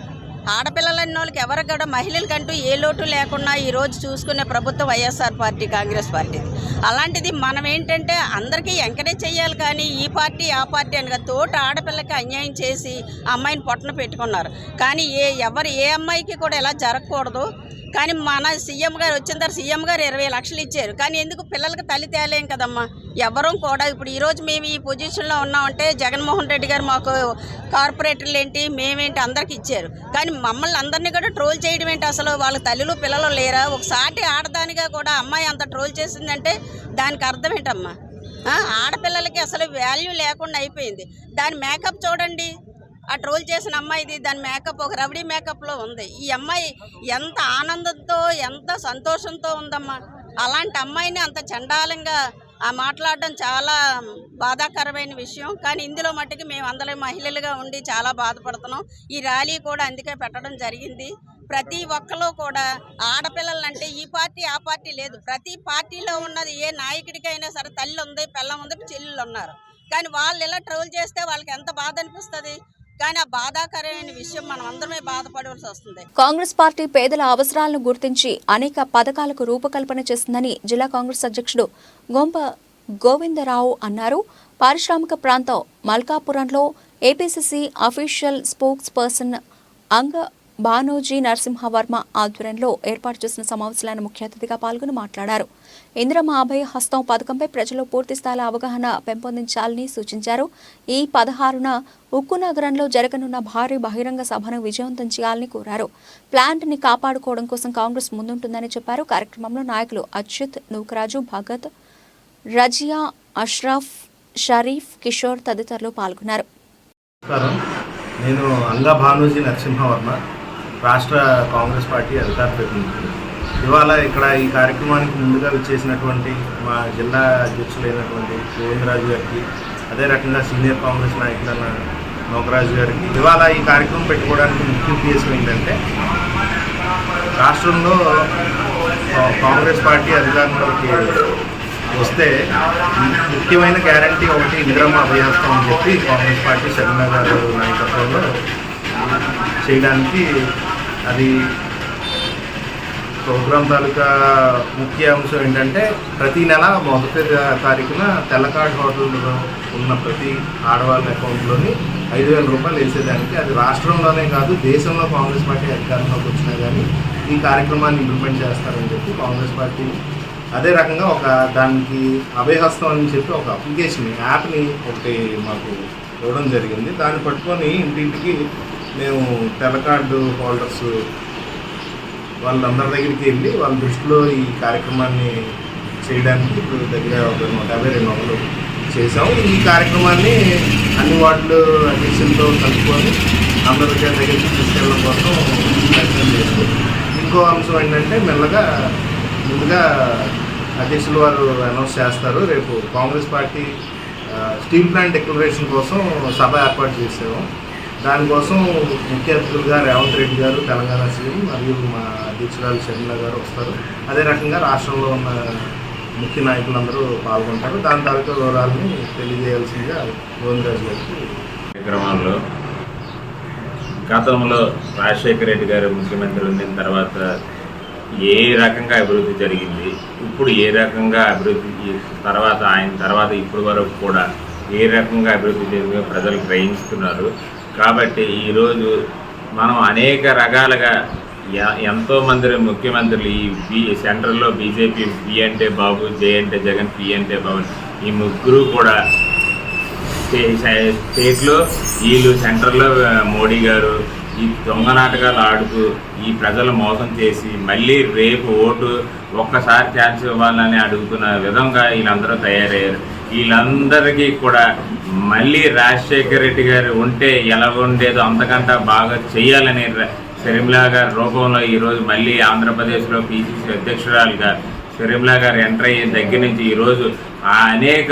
ఆడపిల్లలన్న వాళ్ళకి ఎవరికి కూడా మహిళలకంటూ ఏ లోటు లేకుండా ఈరోజు చూసుకునే ప్రభుత్వం వైఎస్ఆర్ పార్టీ, కాంగ్రెస్ పార్టీ. అలాంటిది మనం ఏంటంటే అందరికీ ఎంకరేజ్ చేయాలి, కానీ ఈ పార్టీ ఆ పార్టీ అనగా తోటి ఆడపిల్లకి అన్యాయం చేసి అమ్మాయిని పొట్టన పెట్టుకున్నారు. కానీ ఏ అమ్మాయికి కూడా ఇలా జరగకూడదు. కానీ మన సీఎం గారు వచ్చిన తర్వాత సీఎం గారు 20 లక్షలు ఇచ్చారు, కానీ ఎందుకు పిల్లలకి తల్లి తేలేం కదమ్మా. ఎవరూ కూడా ఇప్పుడు ఈరోజు మేము ఈ పొజిషన్లో ఉన్నామంటే జగన్మోహన్ రెడ్డి గారు మాకు కార్పొరేటర్లు ఏంటి మేమేంటి అందరికి ఇచ్చారు, కానీ మమ్మల్ని అందరినీ కూడా ట్రోల్ చేయడం ఏంటి? అసలు వాళ్ళ తల్లులు పిల్లలు లేరా? ఒకసారి ఆడదానిగా కూడా అమ్మాయి అంత ట్రోల్ చేసిందంటే దానికి అర్థం ఏంటమ్మా? ఆడపిల్లలకి అసలు వాల్యూ లేకుండా అయిపోయింది. దాని మేకప్ చూడండి, ఆ ట్రోల్ చేసిన అమ్మాయిది దాని మేకప్ ఒక రౌడీ మేకప్లో ఉంది. ఈ అమ్మాయి ఎంత ఆనందంతో ఎంత సంతోషంతో ఉందమ్మా. అలాంటి అమ్మాయిని అంత చండాలంగా మాట్లాడడం చాలా బాధాకరమైన విషయం. కానీ ఇందులో మట్టుకు మేము అందరం మహిళలుగా ఉండి చాలా బాధపడుతున్నాం. ఈ ర్యాలీ కూడా అందుకే పెట్టడం జరిగింది. ప్రతి ఒక్కరు కూడా ఆడపిల్లలంటే ఈ పార్టీ ఆ పార్టీ లేదు, ప్రతి పార్టీలో ఉన్నది ఏ నాయకుడికైనా సరే తల్లి ఉంది, పిల్లం ఉంది, చెల్లెళ్ళు ఉన్నారు. కానీ వాళ్ళు ఇలా ట్రోల్ చేస్తే వాళ్ళకి ఎంత బాధ అనిపిస్తుంది? కానీ ఆ బాధాకరమైన విషయం మనం అందరమే బాధపడవలసి వస్తుంది. కాంగ్రెస్ పార్టీ పేదల అవసరాలను గుర్తించి అనేక పథకాలకు రూపకల్పన చేస్తుందని జిల్లా కాంగ్రెస్ అధ్యక్షుడు గొంప గోవిందరావు అన్నారు. పారిశ్రామిక ప్రాంతం మల్కాపురంలో ఏపీసీసీ అఫీషియల్ స్పోక్స్ పర్సన్ అంగ బానోజీ నరసింహవర్మ ఆధ్వర్యంలో ఏర్పాటు చేసిన సమావేశంలో ముఖ్య అతిథిగా పాల్గొని మాట్లాడారు. ఇందిరమ్మ అభయ హస్తం పథకంపై ప్రజలు పూర్తి స్థాయిలో అవగాహన పెంపొందించాలని సూచించారు. ఈ 16న ఉక్కు నగరంలో జరగనున్న భారీ బహిరంగ సభను విజయవంతం చేయాలని కోరారు. ప్లాంట్ ని కాపాడుకోవడం కోసం కాంగ్రెస్ ముందుంటుందని చెప్పారు. కార్యక్రమంలో నాయకులు అచ్యుత్, నూకరాజు, భగత్, రజియా, అష్రఫ్, షరీఫ్, కిషోర్ తదితరులు పాల్గొన్నారు. నేను అంగా భానోజీ నరసింహవర్మ, రాష్ట్ర కాంగ్రెస్ పార్టీ అధికార ప్రతినిధి. ఇవాళ ఇక్కడ ఈ కార్యక్రమానికి ముందుగా విచ్చేసినటువంటి మా జిల్లా అధ్యక్షులైనటువంటి గోవిందరాజు గారికి, అదే రకంగా సీనియర్ కాంగ్రెస్ నాయకులైన నూకరాజు గారికి ఇవాళ ఈ కార్యక్రమం పెట్టుకోవడానికి ముఖ్య ఉద్దేశం ఏంటంటే, రాష్ట్రంలో కాంగ్రెస్ పార్టీ అధికారంలోకి వస్తే ముఖ్యమైన గ్యారంటీ ఒకటి ఇందిరమ్మ అభయహస్తం అని చెప్పి కాంగ్రెస్ పార్టీ షర్మిల గారు నాయకత్వంలో చేయడానికి అది ప్రోగ్రాం తాలూకా ముఖ్య అంశం ఏంటంటే, ప్రతి నెల 1వ తారీఖున తెల్లకాడ్ హోటల్లో ఉన్న ప్రతి ఆడవాళ్ళ అకౌంట్లోని 5,000 రూపాయలు వేసేదానికి, అది రాష్ట్రంలోనే కాదు దేశంలో కాంగ్రెస్ పార్టీ అధికారంలోకి వచ్చినా కానీ ఈ కార్యక్రమాన్ని ఇంప్లిమెంట్ చేస్తారని చెప్పి కాంగ్రెస్ పార్టీ, అదే రకంగా దానికి అభయహస్తం అని చెప్పి ఒక అప్లికేషన్ యాప్ని ఒకటి మాకు ఇవ్వడం జరిగింది. దాన్ని పట్టుకొని ఇంటింటికి మేము తెల్ల కార్డు హోల్డర్స్ వాళ్ళందరి దగ్గరికి వెళ్ళి వాళ్ళ దృష్టిలో ఈ కార్యక్రమాన్ని చేయడానికి ఇప్పుడు దగ్గర ఒక 152 వందలు చేసాము. ఈ కార్యక్రమాన్ని అన్ని వార్డులు అధ్యక్షులతో కలుపుకొని అందరి దగ్గరికి తీసుకెళ్ళడం కోసం ప్రయత్నం చేస్తాం. ఇంకో అంశం ఏంటంటే, ముందుగా అధ్యక్షులు వారు అనౌన్స్ చేస్తారు. రేపు Congress party steel plant declaration కోసం సభ ఏర్పాటు చేసాము. దానికోసం ముఖ్య అతిథులుగా రేవంత్ రెడ్డి గారు, తెలంగాణ సీఎం, మరియు మా అధ్యక్షురాలు షర్మిల గారు వస్తారు. అదే రకంగా రాష్ట్రంలో ఉన్న ముఖ్య నాయకులందరూ పాల్గొంటారు. దాని తాలూకా వివరాలని తెలియజేయాల్సిందిగా గోవిందరాజు గారికి. కార్యక్రమంలో గతంలో రాజశేఖర రెడ్డి గారు ముఖ్యమంత్రి ఉండిన తర్వాత ఏ రకంగా అభివృద్ధి జరిగింది, ఇప్పుడు ఏ రకంగా అభివృద్ధి తర్వాత ఆయన తర్వాత ఇప్పటి వరకు కూడా ఏ రకంగా అభివృద్ధి జరిగిందో ప్రజలు గ్రహిస్తున్నారు. కాబట్టి ఈరోజు మనం అనేక రకాలుగా ఎంతోమంది ముఖ్యమంత్రులు ఈ సెంట్రల్లో బీజేపీ బి అంటే బాబు, జే అంటే జగన్, పి అంటే పవన్, ఈ ముగ్గురు కూడా స్టేట్లో వీళ్ళు, సెంట్రల్లో మోడీ గారు ఈ దొంగ నాటకాలు ఆడుతూ ఈ ప్రజలు మోసం చేసి మళ్ళీ రేపు ఓటు ఒక్కసారి ఛాన్స్ ఇవ్వాలని అడుగుతున్న విధంగా వీళ్ళందరూ తయారయ్యారు. వీళ్ళందరికీ కూడా మళ్ళీ రాజశేఖర రెడ్డి గారు ఉంటే ఎలా ఉండేదో అంతకంటే బాగా చేయాలని షర్మిల గారి రూపంలో ఈరోజు మళ్ళీ ఆంధ్రప్రదేశ్లో పిసిసి అధ్యక్షురాలుగా షర్మిల గారు ఎంటర్ అయ్యే దగ్గర నుంచి ఈరోజు అనేక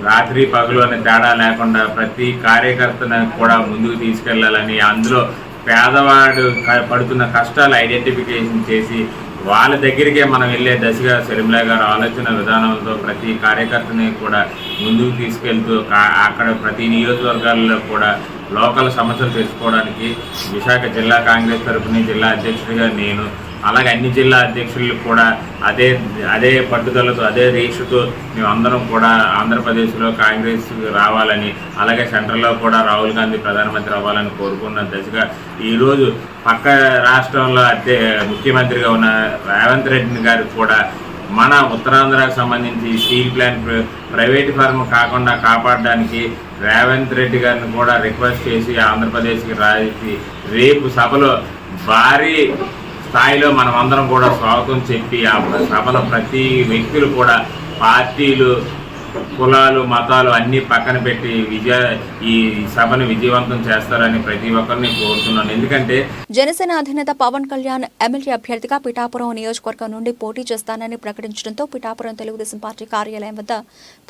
రాత్రి పగలు అనే తేడా లేకుండా ప్రతి కార్యకర్తను కూడా ముందుకు తీసుకెళ్లాలని, అందులో పేదవాడు పడుతున్న కష్టాలు ఐడెంటిఫికేషన్ చేసి వాళ్ళ దగ్గరికే మనం వెళ్ళే దశగా షర్మిల గారు ఆలోచన విధానంతో ప్రతి కార్యకర్తని కూడా ముందుకు తీసుకెళ్తూ అక్కడ ప్రతి నియోజకవర్గాల్లో కూడా లోకల్ సమస్యలు తెలుసుకోవడానికి విశాఖ జిల్లా కాంగ్రెస్ తరఫున జిల్లా అధ్యక్షుడిగా నేను, అలాగే అన్ని జిల్లా అధ్యక్షులు కూడా అదే పట్టుదలతో అదే దీక్షతో మేమందరం కూడా ఆంధ్రప్రదేశ్లో కాంగ్రెస్ రావాలని, అలాగే సెంట్రల్లో కూడా రాహుల్ గాంధీ ప్రధానమంత్రి అవ్వాలని కోరుకున్న దశగా ఈరోజు పక్క రాష్ట్రంలో ముఖ్యమంత్రిగా ఉన్న రేవంత్ రెడ్డి గారు కూడా మన ఉత్తరాంధ్రకు సంబంధించి స్టీల్ ప్లాంట్ ప్రైవేట్ ఫార్మ్ కాకుండా కాపాడడానికి రేవంత్ రెడ్డి గారిని కూడా రిక్వెస్ట్ చేసి ఆంధ్రప్రదేశ్కి రాసి రేపు సభలో భారీ స్థాయిలో మనమందరం కూడా స్వాగతం చెప్పి ఆ సభలో ప్రతి వ్యక్తులు కూడా పార్టీలు, కులాలు, మతాలు అన్నీ పక్కన పెట్టి ఈ సభను విజయవంతం చేస్తారని ప్రతి ఒక్కరిని కోరుతున్నాను. ఎందుకంటే జనసేన అధినేత పవన్ కళ్యాణ్ ఎమ్మెల్యే అభ్యర్థిగా పిఠాపురం నియోజకవర్గం నుండి పోటీ చేస్తానని ప్రకటించడంతో పిఠాపురం తెలుగుదేశం పార్టీ కార్యాలయం వద్ద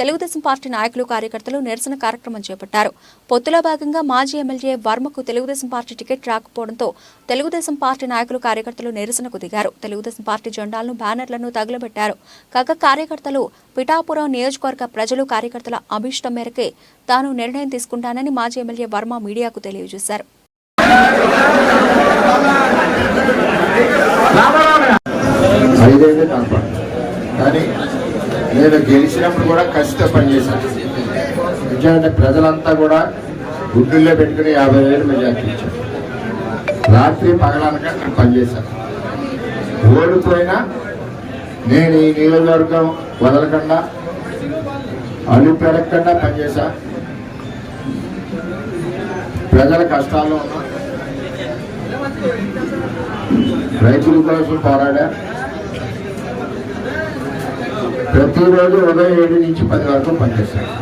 తెలుగుదేశం పార్టీ నాయకులు, కార్యకర్తలు నిరసన కార్యక్రమం చేపట్టారు. పొత్తులో భాగంగా మాజీ ఎమ్మెల్యే వర్మకు తెలుగుదేశం పార్టీ టికెట్ రాకపోవడంతో తెలుగుదేశం పార్టీ నాయకులు, కార్యకర్తలు నిరసనకు దిగారు. తెలుగుదేశం పార్టీ జెండాలను, బ్యానర్లను తగులబెట్టారు. కాగా కార్యకర్తలు పిఠాపురం నియోజకవర్గ ప్రజలు, కార్యకర్తల అభిష్టం మేరకే తాను నిర్ణయం తీసుకుంటానని మాజీ ఎమ్మెల్యే వర్మ మీడియాకు తెలియజేశారు. కానీ నేను గెలిచినప్పుడు కూడా కష్టం పనిచేశాను. ఎందుకంటే ప్రజలంతా కూడా గుడ్డుల్లో పెట్టుకుని 50,000 మెజార్టీ ఇచ్చారు. రాత్రి పగలనక పనిచేశాను. ఓడిపోయినా నేను ఈ నియోజకవర్గం వదలకుండా, అల్లు పెరగకుండా పనిచేశా. ప్రజల కష్టాల్లో ఉన్నా, రైతుల కోసం పోరాడా. ప్రతిరోజు ఉదయం 7 నుంచి 10 వరకు పనిచేశాను.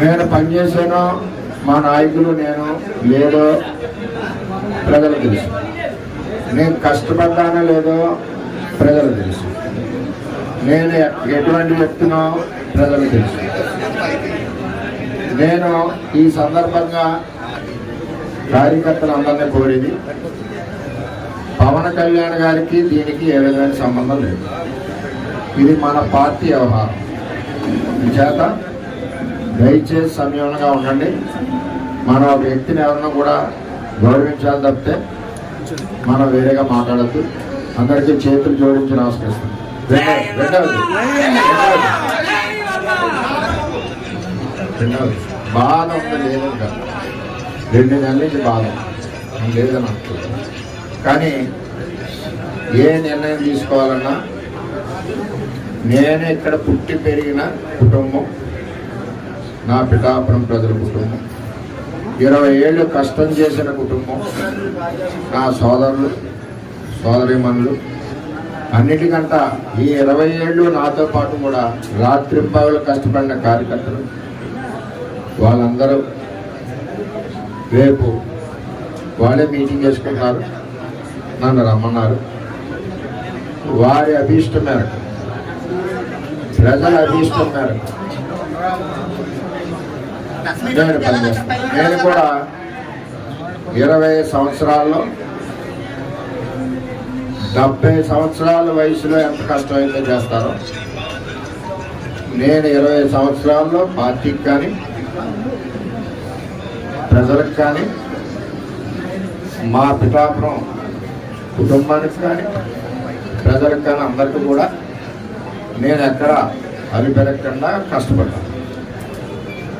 నేను పనిచేసానో మా నాయకులు నేను లేదో ప్రజలకు తెలుసు. నేను కష్టపడ్డానో లేదో ప్రజలకు తెలుసు. నేను ఎటువంటి వ్యక్తినో ప్రజలకు తెలుసు. నేను ఈ సందర్భంగా కార్యకర్తలందరినీ కోరేది, పవన్ కళ్యాణ్ గారికి దీనికి ఏ విధమైన సంబంధం లేదు. ఇది మన పార్టీ వ్యవహారం. చేత దయచేసి సంయమనంగా ఉండండి. మనం ఒక వ్యక్తిని ఎవరన్నా కూడా గౌరవించాలి తప్పితే మనం వేరేగా మాట్లాడద్దు. అందరికీ చేతులు జోడించి నమస్కరిస్తాం. రెండవది బాధ ఉంది, లేదని కాదు. 2 నెలల నుంచి బాధ లేదని అనుకుంటున్నాను. కానీ ఏ నిర్ణయం తీసుకోవాలన్నా నేను ఇక్కడ పుట్టి పెరిగిన కుటుంబం, నా పిఠాపురం ప్రజల కుటుంబం, 20 ఏళ్ళు కష్టం చేసిన కుటుంబం, నా సోదరులు, సోదరీమణులు, అన్నిటికంట ఈ 20 ఏళ్ళు నాతో పాటు కూడా రాత్రింపగలు కష్టపడిన కార్యకర్తలు, వాళ్ళందరూ రేపు వాళ్ళే మీటింగ్ చేసుకుంటున్నారు. నన్ను రమ్మన్నారు. వారి అభీష్టం మేరకు, ప్రజల అభీష్టం మేరకు నేను పనిచేస్తాను. నేను కూడా 20 సంవత్సరాల్లో 70 సంవత్సరాల వయసులో ఎంత కష్టమైతే చేస్తారో, నేను 20 సంవత్సరాల్లో పార్టీకి కానీ, ప్రజలకు కానీ, మా పిఠాపురం కుటుంబానికి కానీ, ప్రజలకు కానీ అందరికీ కూడా నేను ఎక్కడ అరిపెరగకుండా కష్టపడ్డాను.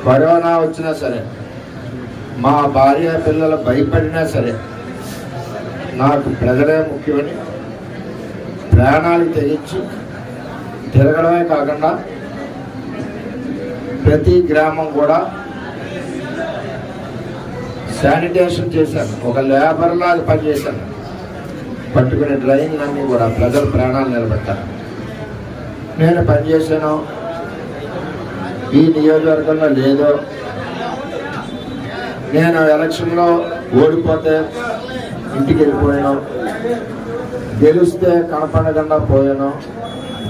కరోనా వచ్చినా సరే, మా భార్య పిల్లలు భయపడినా సరే, నాకు ప్రజలే ముఖ్యమని ప్రాణాలు తెగించి తిరగడమే కాకుండా ప్రతి గ్రామం కూడా శానిటేషన్ చేశాను. ఒక లేబర్లా అది పనిచేశాను. పట్టుకునే డ్రైన్లన్నీ కూడా ప్రజల ప్రాణాలు నిలబెట్టాను. నేను పనిచేశాను. ఈ నియోజకవర్గంలో లేదో, నేను ఎలక్షన్లో ఓడిపోతే ఇంటికి వెళ్ళిపోయాను, గెలిస్తే కనపడకుండా పోయాను.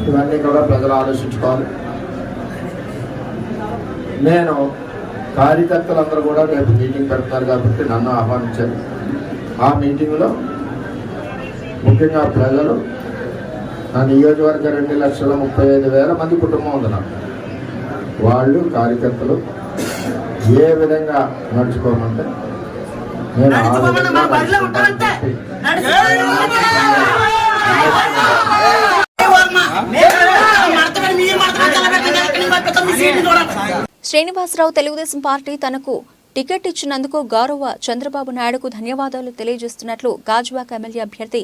ఇవన్నీ కూడా ప్రజలు ఆలోచించుకోవాలి. నేను కార్యకర్తలందరూ కూడా రేపు మీటింగ్ పెడతారు కాబట్టి నన్ను ఆహ్వానించారు. ఆ మీటింగ్లో ముఖ్యంగా ప్రజలు, నా నియోజకవర్గ 2,35,000 మంది కుటుంబం ఉంది నాకు. వాళ్ళు కార్యకర్తలు ఏ విధంగా నడుచుకోమంటే నేను ఆ విధంగా నడుచుకుంటానని చెప్పి శ్రీనివాసరావు తెలుగుదేశం పార్టీ తనకు టికెట్ ఇచ్చినందుకు గౌరవ చంద్రబాబు నాయుడుకు ధన్యవాదాలు తెలియజేస్తున్నట్లు గాజువాక ఎమ్మెల్యే అభ్యర్థి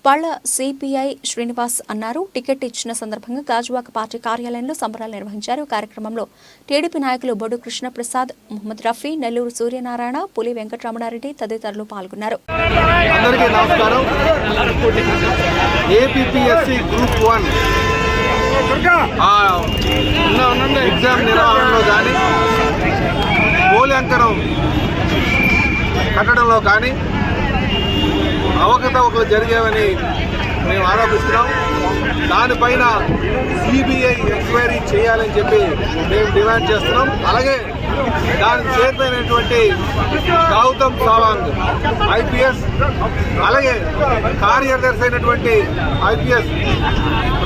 పళ్ళ సిపిఐ శ్రీనివాస్ అన్నారు. టికెట్ ఇచ్చిన సందర్భంగా గాజువాక పార్టీ కార్యాలయంలో సంబరాలు నిర్వహించారు. కార్యక్రమంలో టీడీపీ నాయకులు బొడ్డు కృష్ణప్రసాద్, మొహమ్మద్ రఫీ, నెల్లూరు సూర్యనారాయణ, పులి వెంకటరమణారెడ్డి తదితరులు పాల్గొన్నారు. అందరికీ నమస్కారం. ఏపీఎస్సీ గ్రూప్ 1 ఎగ్జామ్ నిర్వహణలో కానీ మూల్యాంకనం కట్టడంలో కానీ అవకతవకలు జరిగేవని మేము ఆరోపిస్తున్నాం. దానిపైన సిబిఐ ఎంక్వైరీ చేయాలని చెప్పి మేము డిమాండ్ చేస్తున్నాం. అలాగే దానికి చేరిపోయినటువంటి గౌతమ్ సవాంగ్ ఐపీఎస్, అలాగే కార్యదర్శి అయినటువంటి ఐపీఎస్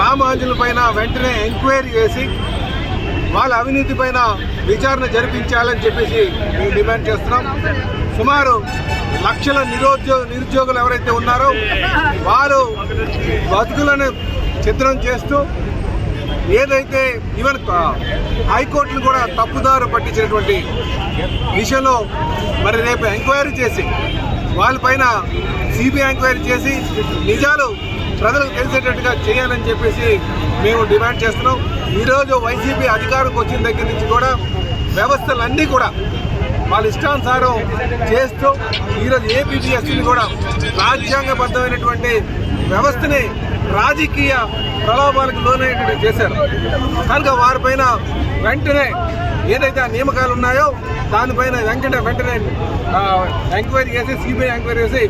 రామాంజుల పైన వెంటనే ఎంక్వైరీ చేసి వాళ్ళ అవినీతి పైన విచారణ జరిపించాలని చెప్పేసి మేము డిమాండ్ చేస్తున్నాం. సుమారు లక్షల నిరుద్యోగులు ఎవరైతే ఉన్నారో వారు బతుకులను చిత్రం చేస్తూ ఏదైతే ఈవెన్ హైకోర్టును కూడా తప్పుదారు పట్టించినటువంటి విషయంలో మరి రేపు ఎంక్వైరీ చేసి వాళ్ళపైన సిబిఐ ఎంక్వైరీ చేసి నిజాలు ప్రజలకు తెలిసేటట్టుగా చేయాలని చెప్పేసి మేము డిమాండ్ చేస్తున్నాం. ఈరోజు వైసీపీ అధికారంకి వచ్చిన దగ్గర నుంచి కూడా వ్యవస్థలన్నీ కూడా వాళ్ళ ఇష్టానుసారం చేస్తూ ఈరోజు ఏపీఎస్సీని కూడా రాజ్యాంగబద్ధమైనటువంటి వ్యవస్థని రాజకీయ ప్రలోభాలకు లోనయ్యేటట్టు చేశారు. కనుక వారిపైన వెంటనే ఏదైతే ఆ నియామకాలు ఉన్నాయో దానిపైన వెంటనే ఎంక్వైరీ చేసి సిబిఐ ఎంక్వైరీ చేసి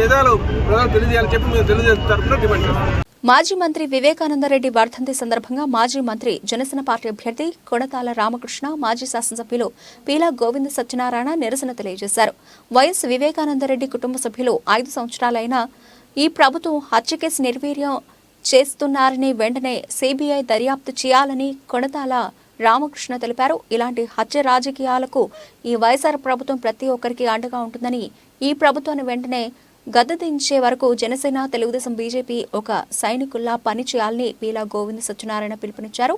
నిజాలు ప్రజలు తెలియజేయాలని చెప్పి మేము తెలుగుదేశం తరఫున డిమాండ్ చేస్తాం. మాజీ మంత్రి వివేకానందరెడ్డి వర్ధంతి సందర్భంగా మాజీ మంత్రి జనసేన పార్టీ అభ్యర్థి కొడతాల రామకృష్ణ, మాజీ శాసనసభ్యులు పీలా గోవింద సత్యనారాయణ నిరసన తెలియజేశారు. వైఎస్ వివేకానందరెడ్డి కుటుంబ సభ్యులు 5 సంవత్సరాలైనా ఈ ప్రభుత్వం హత్య కేసు నిర్వీర్యం చేస్తున్నారని వెంటనే సిబిఐ దర్యాప్తు చేయాలని కొడతాల రామకృష్ణ తెలిపారు. ఇలాంటి హత్య రాజకీయాలకు ఈ వైఎస్ఆర్ ప్రభుత్వం ప్రతి ఒక్కరికి అండగా ఉంటుందని, ఈ ప్రభుత్వాన్ని వెంటనే గద్దెదించే వరకు జనసేన, తెలుగుదేశం, బీజేపీ ఒక సైనికుల్లా పనిచేయాలని పీలా గోవింద సత్యనారాయణ పిలుపునిచ్చారు.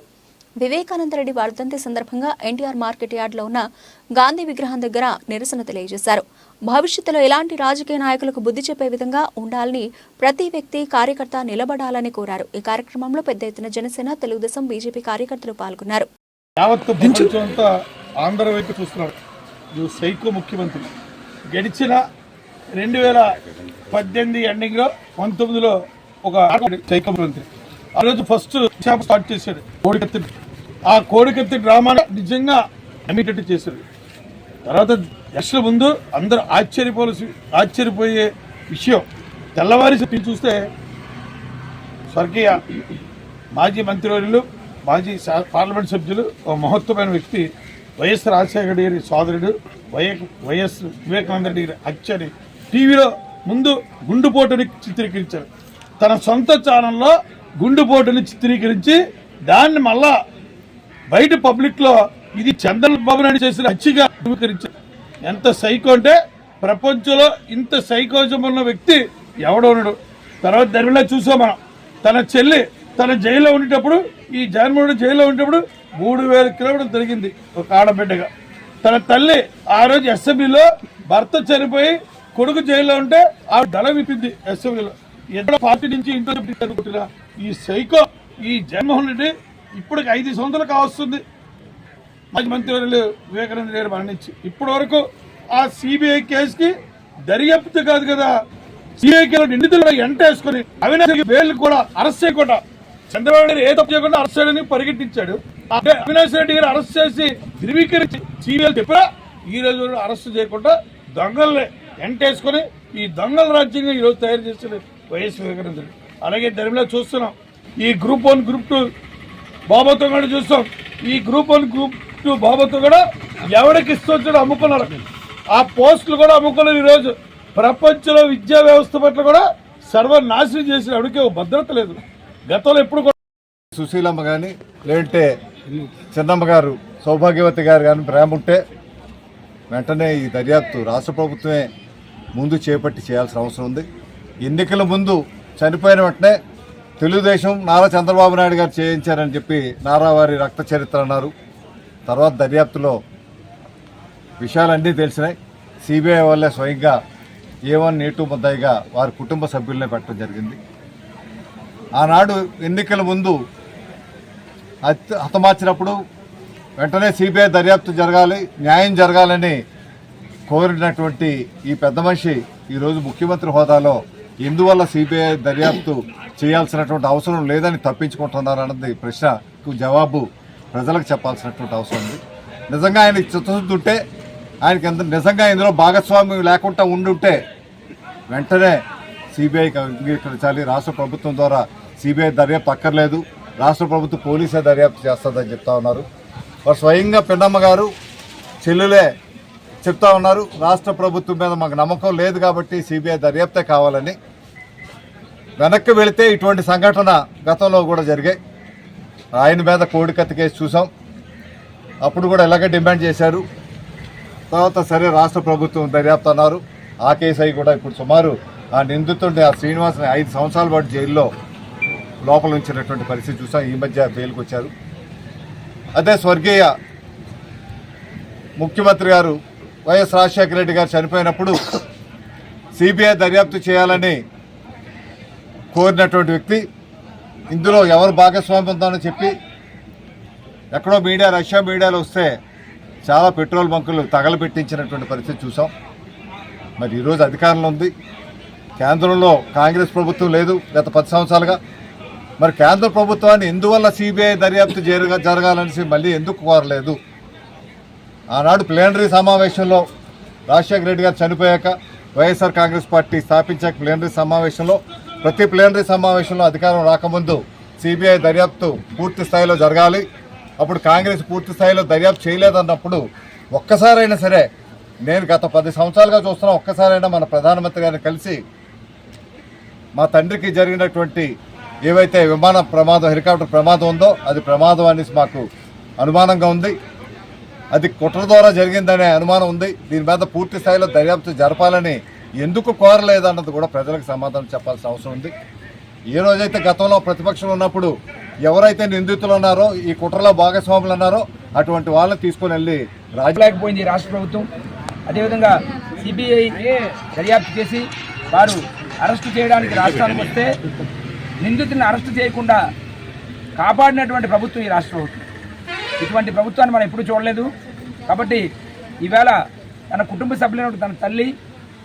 వివేకానందరెడ్డి వర్ధంతి సందర్భంగా ఎన్టీఆర్ మార్కెట్ యార్డ్లో ఉన్న గాంధీ విగ్రహం దగ్గర నిరసన తెలియజేశారు. భవిష్యత్తులో ఎలాంటి రాజకీయ నాయకులకు బుద్ధి చెప్పే విధంగా ఉండాలని, ప్రతి వ్యక్తి కార్యకర్త నిలబడాలని కోరారు. ఈ కార్యక్రమంలో పెద్ద ఎత్తున జనసేన, తెలుగుదేశం, బీజేపీ కార్యకర్తలు పాల్గొన్నారు. ఆంధ్ర వైపు చూస్తున్నారు. సైకో ముఖ్యమంత్రి గడిచిన 2018 ఎండింగ్లో 19లో ఒక సైకో ముఖ్యమంత్రి ఆ రోజు ఫస్ట్ స్టార్ట్ చేశాడు కోడికత్తి. ఆ కోడికత్తి డ్రామాను నిజంగా నమ్మేటట్టు చేశాడు. తర్వాత ఎలక్షన్ ముందు అందరూ ఆశ్చర్యపోయే విషయం తెల్లవారి చూస్తే స్వర్గీయ మాజీ మంత్రివర్యులు, మాజీ పార్లమెంట్ సభ్యులు, ఒక మహత్వమైన వ్యక్తి వైఎస్ రాజశేఖర గారి సోదరుడు వైఎస్ వివేకానంద రెడ్డి గారి హత్యని టీవీలో ముందు గుండుపోటుని చిత్రీకరించారు. తన సొంత ఛానల్లో గుండుపోటుని చిత్రీకరించి దాన్ని మళ్ళా బయట పబ్లిక్లో ఇది చంద్రబాబు నాయుడు చేసిన హత్యగా ధృవీకరించారు. ఎంత సైకో అంటే ప్రపంచంలో ఇంత సైకోజం ఉన్న వ్యక్తి ఎవడో ఉన్నాడు. తర్వాత దరిమిలా చూసాం మనం. తన చెల్లి తన జైల్లో ఉండేటప్పుడు, ఈ జగన్మోహన్ జైల్లో ఉండేటప్పుడు 3000 కిలోమీటర్లు తిరిగింది ఒక ఆడబిడ్డగా. తన తల్లి ఆ రోజు అసెంబ్లీలో భర్త చనిపోయి కొడుకు జైల్లో ఉంటే ఆ దళ విప్పింది అసెంబ్లీలో. ఎన్నో పార్టీ నుంచి ఇంట్లో జరుగుతున్న ఈ సైకో ఈ జగన్మోహన్ రెడ్డి ఇప్పటికి 5 సంవత్సరాలు కావస్తుంది. మాజీ మంత్రివర్యులు వివేకానంద రెడ్డి మరణించి ఇప్పటి వరకు ఆ సిబిఐ కేసుకి దర్యాప్తు కాదు కదా, సిబిఐ కేసు నిందితులు ఎంటేసుకుని అవినాష్ బెయిల్ కూడా అరెస్ట్ చేయకుండా చంద్రబాబు నాయుడు ఏ తప్పు చేయకుండా అరెస్ట్ చేయడానికి పరిగెట్టించాడు. అవినాష్ రెడ్డి గారు అరెస్ట్ చేసి ధృవీకరించి సిబిఐ చెప్పినా ఈ రోజు అరెస్ట్ చేయకుండా దొంగల్ని ఎంటేసుకుని ఈ దొంగల రాజ్యంగా ఈరోజు తయారు చేసిన వైఎస్ వివేకానంద రెడ్డి. అలాగే ధర్మిలో చూస్తున్నాం. ఈ గ్రూప్ 1 గ్రూప్ 2 బాబోతో కూడా చూస్తాం. ఈ గ్రూప్ 1 గ్రూప్ 2 బాబోతో కూడా ఎవరికి ఇష్టం అమ్ముకున్నారు. ఆ పోస్టులు కూడా అమ్ముకున్నారు. ఈరోజు ప్రపంచంలో విద్యా వ్యవస్థ పట్ల కూడా సర్వనాశనం చేసిన ఎవరికి భద్రత లేదు. గతంలో ఎప్పుడు కూడా సుశీలమ్మ కానీ లేదంటే చిన్నమ్మ గారు సౌభాగ్యవతి గారు కానీ ప్రేమ ఉంటే వెంటనే ఈ దర్యాప్తు రాష్ట్ర ప్రభుత్వమే ముందు చేపట్టి చేయాల్సిన అవసరం ఉంది. ఎన్నికల ముందు చనిపోయిన వెంటనే తెలుగుదేశం నారా చంద్రబాబు నాయుడు గారు చేయించారని చెప్పి నారా వారి రక్త చరిత్ర అన్నారు. తర్వాత దర్యాప్తులో విషయాలన్నీ తెలిసినాయి. సిబిఐ వల్లే స్వయంగా A1, A2 ముద్దాయిగా వారి కుటుంబ సభ్యులనే పెట్టడం జరిగింది. ఆనాడు ఎన్నికల ముందు హతమార్చినప్పుడు వెంటనే సిబిఐ దర్యాప్తు జరగాలి, న్యాయం జరగాలని కోరినటువంటి ఈ పెద్ద మనిషి ఈరోజు ముఖ్యమంత్రి హోదాలో ఎందువల్ల సిబిఐ దర్యాప్తు చేయాల్సినటువంటి అవసరం లేదని తప్పించుకుంటున్నారన్నది ప్రశ్నకు జవాబు ప్రజలకు చెప్పాల్సినటువంటి అవసరం ఉంది. నిజంగా ఆయన చిత్తశుద్ధి ఉంటే, ఆయనకి నిజంగా ఇందులో భాగస్వామ్యం లేకుండా ఉండుంటే వెంటనే సిబిఐకి అంగీకరించాలి. రాష్ట్ర ప్రభుత్వం ద్వారా సిబిఐ దర్యాప్తు అక్కర్లేదు, రాష్ట్ర ప్రభుత్వం పోలీసే దర్యాప్తు చేస్తుందని చెప్తా ఉన్నారు. వారు స్వయంగా పిన్నమ్మ గారు చెల్లెలే చెప్తా ఉన్నారు, రాష్ట్ర ప్రభుత్వం మీద మాకు నమ్మకం లేదు కాబట్టి సిబిఐ దర్యాప్తే కావాలని. వెనక్కి వెళితే ఇటువంటి సంఘటన గతంలో కూడా జరిగాయి. ఆయన మీద కోడికత్తి కేసు చూసాం, అప్పుడు కూడా ఇలాగే డిమాండ్ చేశారు. తర్వాత సరే రాష్ట్ర ప్రభుత్వం దర్యాప్తు అన్నారు. ఆ కేసు అయి కూడా ఇప్పుడు సుమారు ఆ నిందితుడిని, ఆ శ్రీనివాస్ని 5 సంవత్సరాల పాటు జైల్లో లోపల ఉంచినటువంటి పరిస్థితి చూసాం. ఈ మధ్య బెయిల్కి వచ్చారు. అదే స్వర్గీయ ముఖ్యమంత్రి గారు వైఎస్ రాజశేఖర రెడ్డి గారు చనిపోయినప్పుడు సిబిఐ దర్యాప్తు చేయాలని కోరినటువంటి వ్యక్తి ఇందులో ఎవరు భాగస్వామ్యం ఉందని చెప్పి ఎక్కడో రష్యా మీడియాలో వస్తే చాలా పెట్రోల్ బంకులు తగలబెట్టించినటువంటి పరిస్థితి చూసాం. మరి ఈరోజు అధికారంలో ఉంది, కేంద్రంలో కాంగ్రెస్ ప్రభుత్వం లేదు గత 10 సంవత్సరాలుగా. మరి కేంద్ర ప్రభుత్వాన్ని ఎందువల్ల సిబిఐ దర్యాప్తు జరగాలని మళ్ళీ ఎందుకు కోరలేదు? ఆనాడు ప్లేనరీ సమావేశంలో రాజశేఖర రెడ్డి గారు చనిపోయాక వైఎస్ఆర్ కాంగ్రెస్ పార్టీ స్థాపించాక ప్లేనరీ సమావేశంలో, ప్రతి ప్లేనరీ సమావేశంలో అధికారం రాకముందు సిబిఐ దర్యాప్తు పూర్తి స్థాయిలో జరగాలి, అప్పుడు కాంగ్రెస్ పూర్తి స్థాయిలో దర్యాప్తు చేయలేదన్నప్పుడు ఒక్కసారైనా సరే, నేను గత 10 సంవత్సరాలుగా చూస్తున్నా, ఒక్కసారైనా మన ప్రధానమంత్రి గారిని కలిసి మా తండ్రికి జరిగినటువంటి ఏవైతే విమాన ప్రమాదం, హెలికాప్టర్ ప్రమాదం ఉందో అది ప్రమాదం అనేసి మాకు అనుమానంగా ఉంది, అది కుట్ర ద్వారా జరిగిందనే అనుమానం ఉంది, దీని మీద పూర్తి స్థాయిలో దర్యాప్తు జరపాలని ఎందుకు కోరలేదన్నది కూడా ప్రజలకు సమాధానం చెప్పాల్సిన అవసరం ఉంది. ఏ రోజైతే గతంలో ప్రతిపక్షంలో ఉన్నప్పుడు ఎవరైతే నిందితులు ఉన్నారో, ఈ కుట్రలో భాగస్వాములు ఉన్నారో అటువంటి వాళ్ళని తీసుకొని వెళ్ళి రాజలేకపోయింది రాష్ట్ర ప్రభుత్వం. అదేవిధంగా సిబిఐ దర్యాప్తు చేసి వారు అరెస్టు చేయడానికి రాష్ట్రానికి వస్తే నిందితులను అరెస్టు చేయకుండా కాపాడినటువంటి ప్రభుత్వం ఈ రాష్ట్ర ప్రభుత్వం. ఇటువంటి ప్రభుత్వాన్ని మనం ఎప్పుడూ చూడలేదు. కాబట్టి ఈవేళ తన కుటుంబ సభ్యులైన తన తల్లి,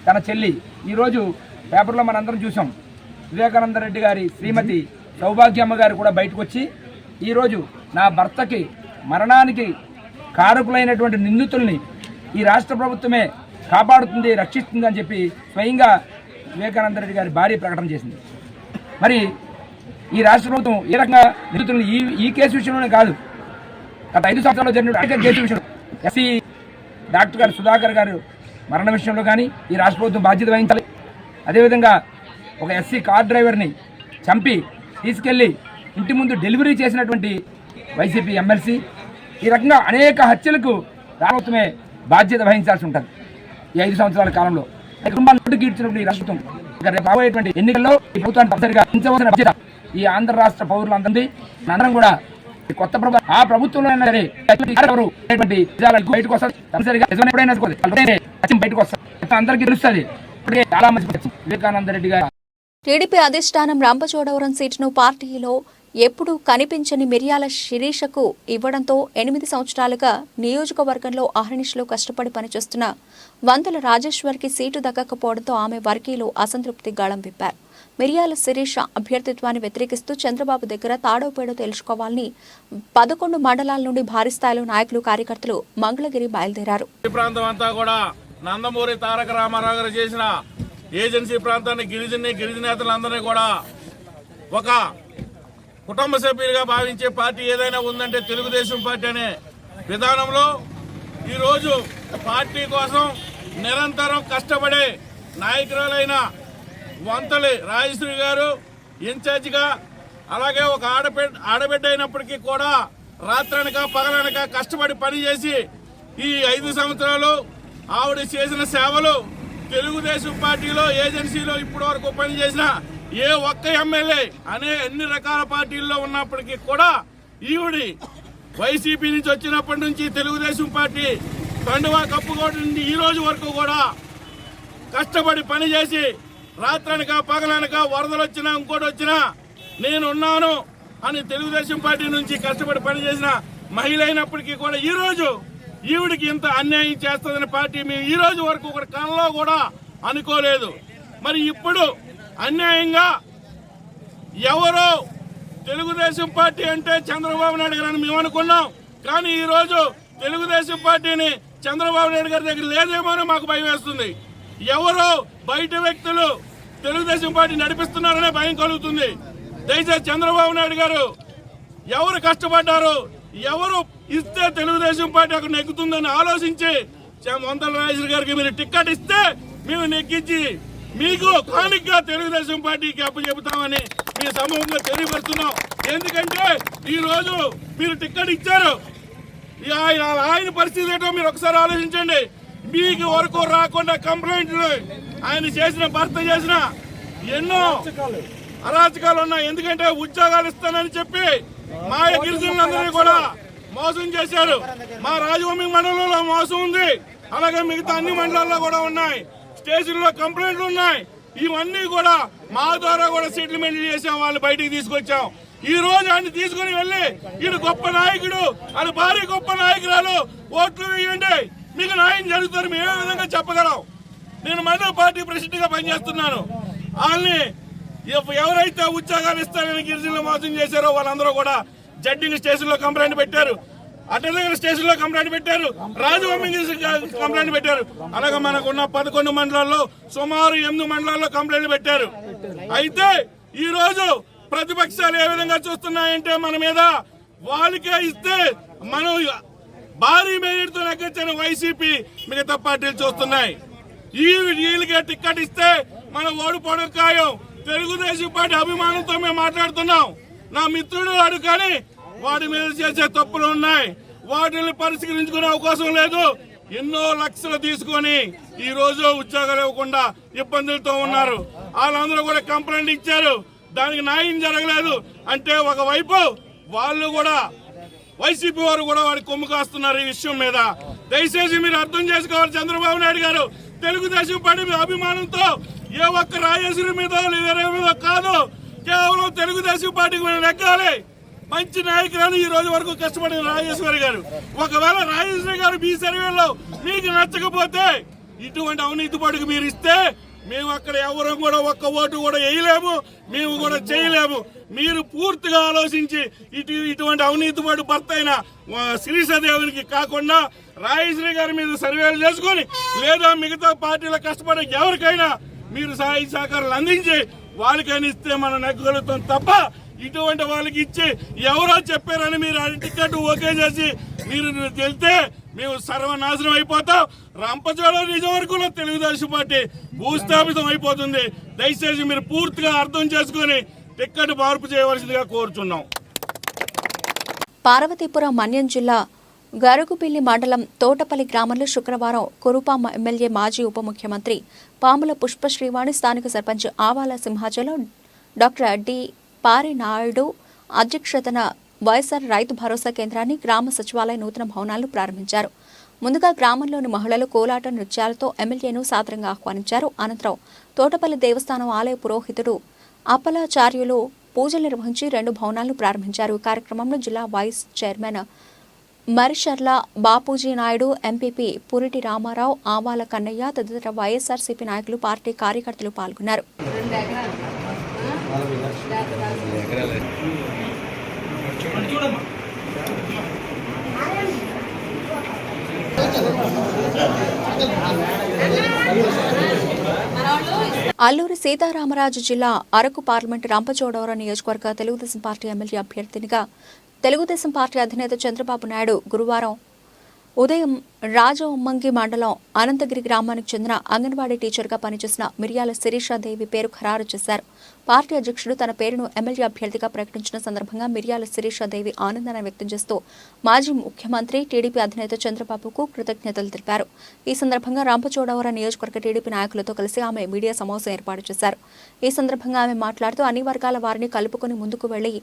తన చెల్లి ఈరోజు పేపర్లో మనందరం చూసాం. వివేకానంద రెడ్డి గారి శ్రీమతి సౌభాగ్యమ్మ గారు కూడా బయటకు వచ్చి ఈరోజు నా భర్తకి మరణానికి కారకులైనటువంటి నిందితుల్ని ఈ రాష్ట్ర ప్రభుత్వమే కాపాడుతుంది, రక్షిస్తుంది అని చెప్పి స్వయంగా వివేకానంద రెడ్డి గారి భార్య ప్రకటన చేసింది. మరి ఈ రాష్ట్ర ప్రభుత్వం ఏ రకంగా నిందితుల్ని ఈ కేసు విషయంలోనే కాదు, గత 5 సంవత్సరాల్లో జరిగిన కేసు విషయంలో ఎస్సీ డాక్టర్ గారు సుధాకర్ గారు మరణ విషయంలో కానీ ఈ రాష్ట్ర ప్రభుత్వం బాధ్యత వహించాలి. అదేవిధంగా ఒక ఎస్సీ కార్ డ్రైవర్ని చంపి తీసుకెళ్లి ఇంటి ముందు డెలివరీ చేసినటువంటి వైసీపీ ఎమ్మెల్సీ, ఈ రకంగా అనేక హత్యలకు ప్రభుత్వమే బాధ్యత వహించాల్సి ఉంటుంది. ఈ 5 సంవత్సరాల కాలంలో కుటుంబాన్ని ఒడ్డుకి ఇచ్చినప్పుడు ఈ రాష్ట్రం రాబోయేటువంటి ఎన్నికల్లో ఈ ప్రభుత్వాన్ని తప్పనిసరిగా ఉంచవలసిన బాధ్యత ఈ ఆంధ్ర రాష్ట్ర పౌరులందరిది. అందరం కూడా కొత్త ప్రభుత్వం ఆ ప్రభుత్వంలో సరే బయటకు వస్తుంది, తప్పనిసరిగా బయటకు వస్తుంది, అందరికీ తెలుస్తుంది. చాలా మంచి వివేకానంద రెడ్డి గారు టీడీపీ అధిష్టానం రంపచోడవరం సీటును పార్టీలో ఎప్పుడూ కనిపించని మిర్యాల శిరీషకు ఇవ్వడంతో 8 సంవత్సరాలుగా నియోజకవర్గంలో అహర్నిశలు కష్టపడి పనిచేస్తున్న వంతల రాజేశ్వర్కి సీటు దక్కకపోవడంతో ఆమె వర్గీయులు అసంతృప్తి గాళం విప్పారు. మిర్యాల శిరీష అభ్యర్థిత్వాన్ని వ్యతిరేకిస్తూ చంద్రబాబు దగ్గర తాడోపేడో తెలుసుకోవాలని 11 మండలాల నుండి భారీ స్థాయిలో నాయకులు, కార్యకర్తలు మంగళగిరి బయలుదేరారు. నందమూరి తారక రామారావు గారు చేసిన ఏజెన్సీ ప్రాంతాన్ని గిరిజనేతలందరినీ కూడా ఒక కుటుంబ సభ్యులుగా భావించే పార్టీ ఏదైనా ఉందంటే తెలుగుదేశం పార్టీ అనే విధానంలో ఈరోజు పార్టీ కోసం నిరంతరం కష్టపడే నాయకురాలైన వంతలి రాజేశ్వరి గారు ఇన్ఛార్జిగా, అలాగే ఒక ఆడబిడ్డ అయినప్పటికీ కూడా రాత్రనక పగలనక కష్టపడి పనిచేసి ఈ 5 సంవత్సరాలు ఆవిడ చేసిన సేవలు తెలుగుదేశం పార్టీలో ఏజెన్సీలో ఇప్పటి వరకు పనిచేసిన ఏ ఒక్క ఎమ్మెల్యే ఎన్ని రకాల పార్టీల్లో ఉన్నప్పటికీ కూడా ఈవిడి వైసీపీ నుంచి వచ్చినప్పటి నుంచి తెలుగుదేశం పార్టీ కండువా కప్పుకోవడం ఈ రోజు వరకు కూడా కష్టపడి పనిచేసి రాత్రనక పగలనక వరదలు వచ్చినా ఇంకోటి వచ్చినా నేనున్నాను అని తెలుగుదేశం పార్టీ నుంచి కష్టపడి పనిచేసిన మహిళ అయినప్పటికీ కూడా ఈ రోజు ఈవిడికి ఇంత అన్యాయం చేస్తుందని పార్టీ మేము ఈ రోజు వరకు ఒక కళ్ళలో కూడా అనుకోలేదు. మరి ఇప్పుడు అన్యాయంగా ఎవరో తెలుగుదేశం పార్టీ అంటే చంద్రబాబు నాయుడు గారు అని మేము అనుకున్నాం. కానీ ఈ రోజు తెలుగుదేశం పార్టీని చంద్రబాబు నాయుడు గారి దగ్గర లేదేమో అని మాకు భయం వేస్తుంది. ఎవరో బయట వ్యక్తులు తెలుగుదేశం పార్టీ నడిపిస్తున్నారనే భయం కలుగుతుంది. దయచేసి చంద్రబాబు నాయుడు గారు ఎవరు కష్టపడ్డారు, ఎవరు ఇస్తే తెలుగుదేశం పార్టీ అక్కడ నెగ్గుతుందని ఆలోచించి వంతల రాజేశ్వరి గారికి మీరు టికెట్ ఇస్తే మేము నెగ్గించి మీకు కానిగ్గా తెలుగుదేశం పార్టీకి అప్పచెబుతామని మీ సమూహంగా తెలియపరుస్తున్నాం. ఎందుకంటే ఈ రోజు మీరు టికెట్ ఇచ్చారు, ఆయన పరిస్థితి ఏంటో మీరు ఒకసారి ఆలోచించండి. మీకు వరకు రాకుండా కంప్లైంట్లు ఆయన చేసిన భర్త చేసిన ఎన్నో అరాచకాలు ఉన్నాయి. ఎందుకంటే ఉద్యోగాలు ఇస్తానని చెప్పి మా గిరిజనులందరినీ కూడా మోసం చేశారు. మా రాజభూమి మండలంలో మోసం ఉంది, అలాగే మిగతా అన్ని మండలాల్లో కూడా ఉన్నాయి. స్టేషన్లో కంప్లైంట్లు ఉన్నాయి. ఇవన్నీ కూడా మా ద్వారా కూడా సెటిల్మెంట్ చేసాం, వాళ్ళు బయటికి తీసుకొచ్చాం. ఈ రోజు ఆయన తీసుకుని వెళ్ళి ఈయన గొప్ప నాయకుడు, ఆయన భారీ గొప్ప నాయకురాలు, ఓట్లు వేయండి మీకు న్యాయం జరుగుతారు మేము ఏ విధంగా చెప్పగలం. నేను మండల పార్టీ ప్రెసిడెంట్ గా పనిచేస్తున్నాను. వాళ్ళని ఎవరైతే ఉద్యోగాలు ఇస్తారని గిరిజనులు మోసం చేశారో వాళ్ళందరూ కూడా జడ్డింగ్ స్టేషన్ లో కంప్లైంట్ పెట్టారు, అటనగర్ స్టేషన్ లో కంప్లైంట్ పెట్టారు, రాజభూమి కంప్లైంట్ పెట్టారు. అలాగే మనకున్న 11 మండలాల్లో సుమారు 8 మండలాల్లో కంప్లైంట్ పెట్టారు. అయితే ఈ రోజు ప్రతిపక్షాలు ఏ విధంగా చూస్తున్నాయంటే మన మీద వాళ్ళకే ఇస్తే మనం భారీ మేయర్తో నెగ్గొచ్చిన వైసీపీ మిగతా పార్టీలు చూస్తున్నాయి. వీళ్ళకే టికెట్ ఇస్తే మనం ఓడిపోవడం ఖాయం. తెలుగుదేశం పార్టీ అభిమానంతో మేము మాట్లాడుతున్నాం. నా మిత్రుడు వాడు, కానీ వాడి మీద చేసే తప్పులు ఉన్నాయి, వాటిని పరిష్కరించుకునే అవకాశం లేదు. ఎన్నో లక్షలు తీసుకొని ఈ రోజు ఉద్యోగాలు ఇవ్వకుండా ఇబ్బందులతో ఉన్నారు. వాళ్ళందరూ కూడా కంప్లైంట్ ఇచ్చారు, దానికి న్యాయం జరగలేదు. అంటే ఒకవైపు వాళ్ళు కూడా వైసీపీ వారు కూడా వాడి కొమ్ము కాస్తున్నారు ఈ విషయం మీద. దయచేసి మీరు అర్థం చేసుకోవాలి. చంద్రబాబు నాయుడు గారు తెలుగుదేశం పార్టీ అభిమానంతో ఏ ఒక్క రాజేశ్వరి మీద వేరే మీద కాదు, కేవలం తెలుగుదేశం పార్టీకి మేము నెగ్గాలి. మంచి నాయకురాలు ఈ రోజు వరకు కష్టపడిన రాజేశ్వరి గారు. ఒకవేళ రాజేశ్వరి గారు మీ సర్వేలో మీకు నచ్చకపోతే ఇటువంటి అవినీతి పడుకు మీరు ఇస్తే మేము అక్కడ ఎవరు కూడా ఒక్క ఓటు కూడా వేయలేము, మేము కూడా చేయలేము. మీరు పూర్తిగా ఆలోచించి ఇటువంటి అవినీతి పడు భర్త అయిన శ్రీసదేవునికి కాకుండా రాజేశ్వరి గారి మీద సర్వేలు చేసుకొని లేదా మిగతా పార్టీల కష్టపడే ఎవరికైనా మీరు సహాయ సహకారాలు అందించి వాళ్ళకైనా ఇస్తే మనం నెగ్గలుగుతాం తప్ప ఇటువంటి వాళ్ళకి ఇచ్చి ఎవరో చెప్పారని మీరు టికెట్ ఓకే చేసి మీరు వెళ్తే మేము సర్వనాశనం అయిపోతాం. రంపచోడ నిజవర్గంలో తెలుగుదేశం పార్టీ భూస్థాపితం అయిపోతుంది. దయచేసి మీరు పూర్తిగా అర్థం చేసుకుని టికెట్ మార్పు చేయవలసిందిగా కోరుచున్నాం. పార్వతీపురం మన్యం జిల్లా గరుగుపిల్లి మండలం తోటపల్లి గ్రామంలో శుక్రవారం కురుపాం ఎమ్మెల్యే మాజీ ఉప ముఖ్యమంత్రి పాముల పుష్ప శ్రీవాణి, స్థానిక సర్పంచ్ ఆవాల సింహాచలం డాక్టర్ డి పారినాయుడు అధ్యక్షతన వైఎస్ఆర్ రైతు భరోసా కేంద్రాన్ని, గ్రామ సచివాలయ నూతన భవనాలను ప్రారంభించారు. ముందుగా గ్రామంలోని మహిళలు కోలాట నృత్యాలతో ఎమ్మెల్యేను సాదరంగా ఆహ్వానించారు. అనంతరం తోటపల్లి దేవస్థానం ఆలయ పురోహితుడు అప్పలాచార్యులు పూజలు నిర్వహించి 2 భవనాలను ప్రారంభించారు. ఈ కార్యక్రమంలో జిల్లా vice chairman Marisharla Bapuji Naidu, MPP Puriti Ramarao, ఆవాల కన్నయ్య తదితర వైఎస్ఆర్సీపీ నాయకులు, పార్టీ కార్యకర్తలు పాల్గొన్నారు. అల్లూరి సీతారామరాజు జిల్లా అరకు పార్లమెంటు రంపచోడవరం నియోజకవర్గ తెలుగుదేశం పార్టీ ఎమ్మెల్యే అభ్యర్థినిగా తెలుగుదేశం పార్టీ అధినేత చంద్రబాబు నాయుడు గురువారం ఉదయం రాజవొమ్మంగి మండలం అనంతగిరి గ్రామానికి చెందిన అంగన్వాడీ టీచర్గా పనిచేసిన మిర్యాల శిరీషాదేవి పేరు ఖరారు చేశారు. పార్టీ అధ్యక్షుడు తన పేరును ఎమ్మెల్యే అభ్యర్థిగా ప్రకటించిన సందర్భంగా మిర్యాల శిరీషాదేవి ఆనందాన్ని వ్యక్తం చేస్తూ మాజీ ముఖ్యమంత్రి టీడీపీ అధినేత చంద్రబాబుకు కృతజ్ఞతలు తెలిపారు. ఈ సందర్భంగా రంపచోడవరం నియోజకవర్గ టీడీపీ నాయకులతో కలిసి ఆమె మీడియా సమావేశం ఏర్పాటు చేశారు. ఈ సందర్భంగా ఆమె మాట్లాడుతూ అన్ని వర్గాల వారిని కలుపుకొని ముందుకు వెళ్లి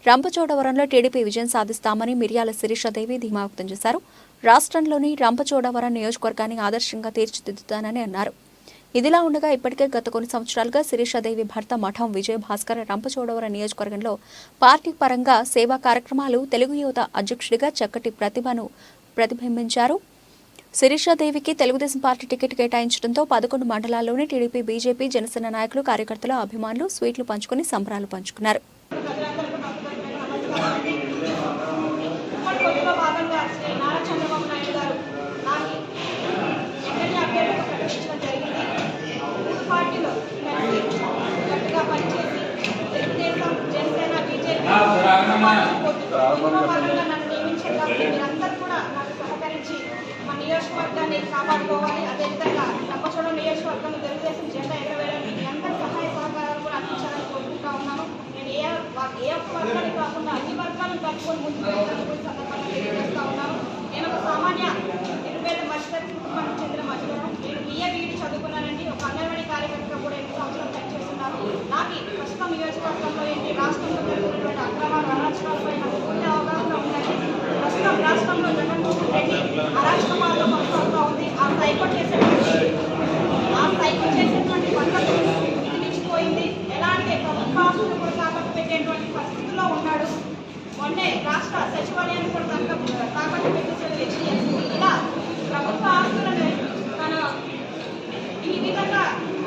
రంపచోడవరంలో టీడీపీ విజయం సాధిస్తామని మిర్యాల శిరీషాదేవి ధీమా వ్యక్తం చేశారు. రాష్ట్రంలోని రంపచోడవరం నియోజకవర్గాన్ని ఆదర్శంగా తీర్చిదిద్దుతానని అన్నారు. ఇదిలా ఉండగా ఇప్పటికే గత కొన్ని సంవత్సరాలుగా శిరీషాదేవి భర్త మఠం విజయ భాస్కర్ రంపచోడవరం నియోజకవర్గంలో పార్టీ పరంగా సేవా కార్యక్రమాలు, తెలుగు యువత అధ్యక్షుడిగా చక్కటి ప్రతిభను ప్రతిబింబించారు. శిరీషాదేవికి తెలుగుదేశం పార్టీ టికెట్ కేటాయించడంతో 11 మండలాల్లోని టీడీపీ, బీజేపీ, జనసేన నాయకులు, కార్యకర్తలు, అభిమానులు స్వీట్లు పంచుకుని సంబరాలు పంచుకున్నారు. చంద్రబాబు నాయుడు గారు నాకు ఎమ్మెల్యే అభ్యర్థిగా ప్రకటించడం జరిగింది. మూడు పార్టీలో కలిసి గట్టిగా పనిచేసి తెలుగుదేశం, జనసేన, బీజేపీ భాగంగా నన్ను నియమించారు కాబట్టి మీరందరూ కూడా నాకు సహకరించి మా నియోజకవర్గాన్ని కాపాడుకోవాలి. అదేవిధంగా రంపచోడవరం నియోజకవర్గంలో తెలుగుదేశం జెండా ఎగరవేయడానికి మీ అందరి సహాయ సహకారాలు కూడా అందించాలని కోరుకుంటా ఉన్నాను. నేను ఏ ఒక్క వర్గాన్ని కాకుండా అన్ని వర్గాలను కలుపుకొని ముందుకు వెళ్ళాలని కూడా సందర్భంగా తెలియజేస్తా ఉన్నాను. నేను ఒక సామాన్య నిరుపేద మధ్యతరగతి కుటుంబానికి చెందిన మహిళను. నేను బీఏ చదువుకున్నానండి. ఒక అంగన్వాడీ కార్యకర్తగా కూడా 8 సంవత్సరాలు పనిచేస్తున్నాను. నాకు ప్రస్తుతం నియోజకవర్గంలో ఏంటి రాష్ట్రంలో జరుగుతున్నటువంటి అక్రమాల అరాచకాలపై నాకు పూర్తి అవగాహన ఉందండి. ప్రస్తుతం రాష్ట్రంలో జగన్మోహన్ రెడ్డి అరాచక పాలన కొనసాగుతూ ఉంది. ఆ సైకోట్ చేసేటువంటి పద్ధతి విధిలించిపోయింది. ఎలా అంటే ప్రభుత్వ ఆస్తులు కూడా తాకట్టు పెట్టేటువంటి పరిస్థితిలో ఉన్నాడు. మొన్నే రాష్ట్ర సచివాలయాన్ని కూడా తాకట్టు పెట్టేసాడు హెచ్డిఎఫ్సి. ఇలా ప్రభుత్వ ఆస్తులను తన ఈ విధంగా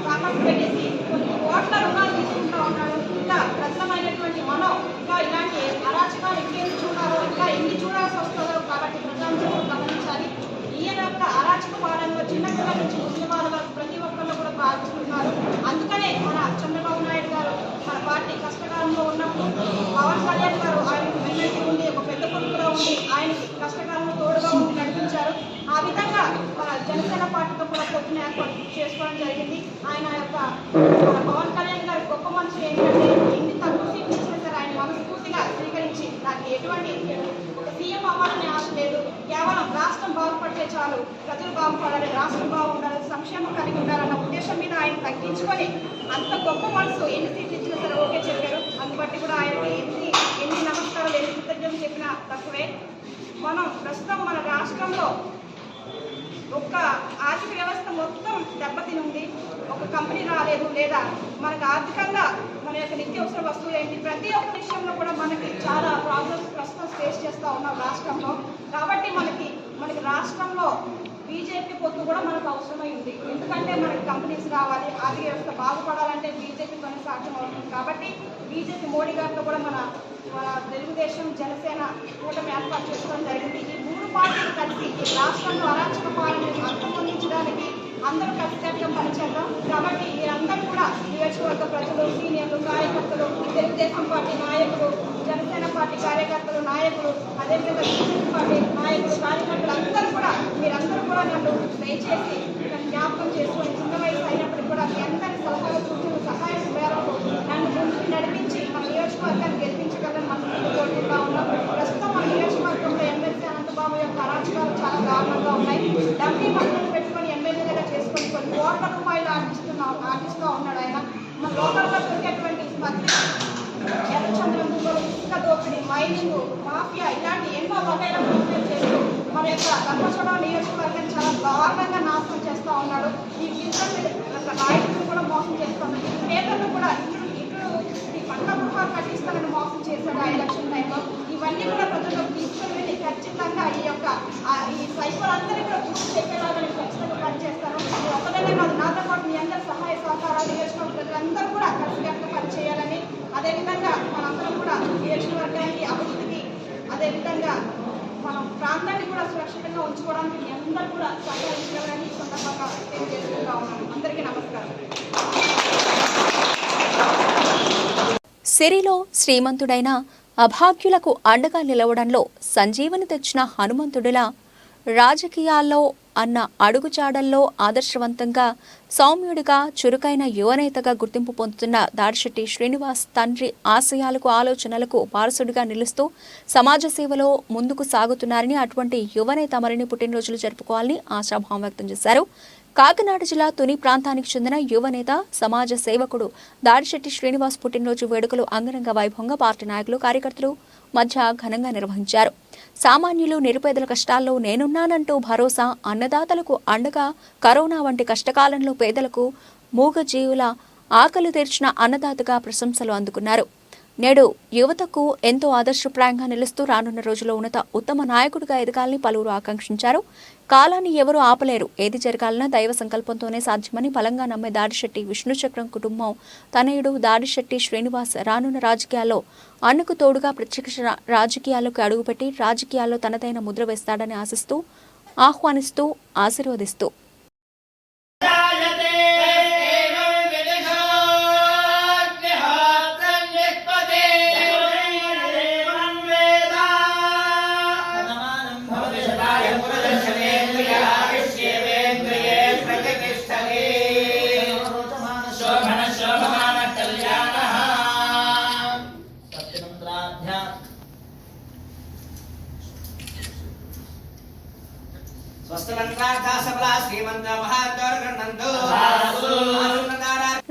తాకట్టు పెట్టేసి కొన్ని కోట్ల రుణాలు తీసుకుంటూ ఉన్నాడు. ఇంకా ప్రజలమైనటువంటి మనం ఇంకా ఇలాంటి అరాచకాలు ఇంకెన్ని చూడాలో, ఇంకా ఎన్ని చూడాల్సి వస్తుందో కాబట్టి ప్రజాంశం గమనించాలి. ఈయన యొక్క అరాచక పాలనలో చిన్నపిల్లల నుంచి ముస్లింల వరకు ప్రతి ఒక్కళ్ళు కూడా పాల్గొంటున్నారు. అందుకనే మన చంద్రబాబు నాయుడు గారు మన పార్టీ కష్టకాలంలో ఉన్నప్పుడు పవన్ కళ్యాణ్ గారు ఆయన వెన్నట్టు ఉండి ఒక పెద్ద కొడుకుగా ఉండి ఆయనకి కష్టకాలంలో తోడుగా ఉండి నడిపించారు. ఆ విధంగా మన జనసేన పార్టీతో కూడా పొత్తును ఏర్పాటు చేసుకోవడం జరిగింది. ఆయన యొక్క పవన్ కళ్యాణ్ గారి గొప్ప మనసు ఏంటంటే ఎన్ని తక్కువ సీట్లు ఇచ్చినా సరే ఆయన మనస్ఫూర్తిగా స్వీకరించి నాకు ఎటువంటి ఒక సీఎం అవ్వాలనే ఆశ లేదు, కేవలం రాష్ట్రం బాగుపడితే చాలు, ప్రజలు బాగుపడాలి, రాష్ట్రం బాగుండాలి, సంక్షేమం కలిగి ఉండాలన్న ఉద్దేశం మీద ఆయన తగ్గించుకొని అంత గొప్ప మనసు ఎన్ని సీట్లు ఇచ్చినా సరే ఓకే చెప్పారు. అందుబట్టి కూడా ఆయనకి ఎన్ని నమస్కారాలు, ఎన్ని కృతజ్ఞతలు చెప్పినా తక్కువే. మనం ప్రస్తుతం మన రాష్ట్రంలో ఒక్క ఆర్థిక వ్యవస్థ మొత్తం దెబ్బతిని ఉంది. ఒక కంపెనీ రాలేదు, లేదా మనకు ఆర్థికంగా మన యొక్క నిత్యావసర వస్తువులు ఏంటి ప్రతి ఒక్క విషయంలో కూడా మనకి చాలా ప్రాబ్లమ్స్ ప్రస్తుతం ఫేస్ చేస్తూ ఉన్నాం రాష్ట్రంలో. కాబట్టి మనకి రాష్ట్రంలో బీజేపీ పొత్తు కూడా మనకు అవసరమై ఉంది. ఎందుకంటే మనకి కంపెనీస్ రావాలి, ఆర్థిక వ్యవస్థ బాగుపడాలంటే బీజేపీతోనే సాధ్యం అవుతుంది. కాబట్టి బీజేపీ మోడీ గారితో కూడా మన తెలుగుదేశం, జనసేన కూటమి ఏర్పాటు చేసుకోవడం జరిగింది. ఈ మూడు పార్టీలు కలిసి ఈ రాష్ట్రంలో అరాచక పాలనని అంతమొందించడానికి అందరూ కలిసికట్టుగా పనిచేద్దాం. కాబట్టి వీరందరూ కూడా నియోజకవర్గ ప్రజలు, సీనియర్లు, కార్యకర్తలు, తెలుగుదేశం పార్టీ నాయకులు, జనసేన పార్టీ కార్యకర్తలు, నాయకులు, అదేవిధంగా బీజేపీ పార్టీ నాయకులు, కార్యకర్తలు అందరూ కూడా మీరందరూ కూడా నన్ను దయచేసి జ్ఞాపకం చేసుకొని చిన్న వయసు అయినప్పటికీ కూడా మీ అందరి సలహాలు, సూచనలు, సహాయం మేరకు నన్ను ముందుకు నడిపించి మన నియోజకవర్గాన్ని గెలిపించగలని మనసు కోరుకుంటా ఉన్నాం. ప్రస్తుతం మన నియోజకవర్గంలో ఎమ్మెల్సీ అనంతబాబు యొక్క అరాచకాలు చాలా దారుణంగా ఉన్నాయి. డబ్బీ మద్దతు పెట్టుకొని ఎమ్మెల్యేగా చేసుకొని కొన్ని కోట్ల రూపాయలు ఆర్జిస్తూ ఉన్నాడు ఆయన. మన లోకల్గా దొరికేటువంటి ఎర్రచంద్రం, ఇసుక దోపిడీ, మైనింగ్ మాఫియా ఇలాంటి ఎన్నో వగైరా చేస్తూ మన యొక్క రంపచోడవరం నియోజకవర్గాన్ని చాలా దారుణంగా నాశనం చేస్తూ ఉన్నాడు. ఈ బిజినెస్ నాయకులను కూడా మోసం చేస్తున్నాడు. పేదలను కూడా ఈ పట్ట గృహాలు కట్టిస్తానని మోసం చేశాడు ఆ ఎలక్షన్ టైంలో. ఇవన్నీ కూడా ప్రజలకు తీసుకుని వెళ్ళి ఖచ్చితంగా ఈ సైకోలందరినీ కూడా పూర్తి చెప్పేలాగా నేను ఖచ్చితంగా పనిచేస్తాను. ఒక్కదనే కాదు, నాతో పాటు మీ అందరి సహాయ సహకారాలు నియోజకవర్గ ప్రజలందరూ కూడా కలిసికట్టుగా పనిచేయాలని, అదేవిధంగా మనందరం కూడా నియోజకవర్గానికి అభివృద్ధికి, అదేవిధంగా మన ప్రాంతాన్ని కూడా సురక్షితంగా ఉంచుకోవడానికి మీ అందరూ కూడా సహకరించాలని ఈ సందర్భంగా తెలియజేసుకుంటా ఉన్నాను. అందరికీ నమస్కారం. సిరిలో శ్రీమంతుడైన అభాగ్యులకు అండగా నిలవడంలో సంజీవని తెచ్చిన హనుమంతుడిలా రాజకీయాల్లో అన్న అడుగుజాడల్లో ఆదర్శవంతంగా సౌమ్యుడిగా చురుకైన యువనేతగా గుర్తింపు పొందుతున్న దాడిశెట్టి శ్రీనివాస్ తండ్రి ఆశయాలకు ఆలోచనలకు వారసుడిగా నిలుస్తూ సమాజ సేవలో ముందుకు సాగుతున్నారని, అటువంటి యువనేత మరిన్ని పుట్టినరోజులు జరుపుకోవాలని ఆశాభావం వ్యక్తం చేశారు. కాకినాడ జిల్లా తుని ప్రాంతానికి చెందిన యువనేత సమాజ సేవకుడు దాడిశెట్టి శ్రీనివాస్ పుట్టినరోజు వేడుకలు అంగరంగ వైభవంగా పార్టీ నాయకులు కార్యకర్తలు మధ్య ఘనంగా నిర్వహించారు. సామాన్యులు నిరుపేదల కష్టాల్లో నేనున్నానంటూ భరోసా, అన్నదాతలకు అండగా కరోనా వంటి కష్టకాలంలో పేదలకు మూగజీవుల ఆకలి తీర్చిన అన్నదాతగా ప్రశంసలు అందుకున్నారు. నేడు యువతకు ఎంతో ఆదర్శప్రాయంగా నిలుస్తూ రానున్న రోజుల్లో ఉత్తమ నాయకుడిగా ఎదగాలని పలువురు ఆకాంక్షించారు. కాలాన్ని ఎవరూ ఆపలేరు, ఏది జరగాలన్నా దైవ సంకల్పంతోనే సాధ్యమని బలంగా నమ్మే దాడిశెట్టి విష్ణుచక్రం కుటుంబం తనయుడు దాడిశెట్టి శ్రీనివాస్ రానున్న రాజకీయాల్లో అన్నకు తోడుగా ప్రత్యక్ష రాజకీయాల్లోకి అడుగుపెట్టి రాజకీయాల్లో తనదైన ముద్ర వేస్తాడని ఆశిస్తూ, ఆహ్వానిస్తూ, ఆశీర్వదిస్తూ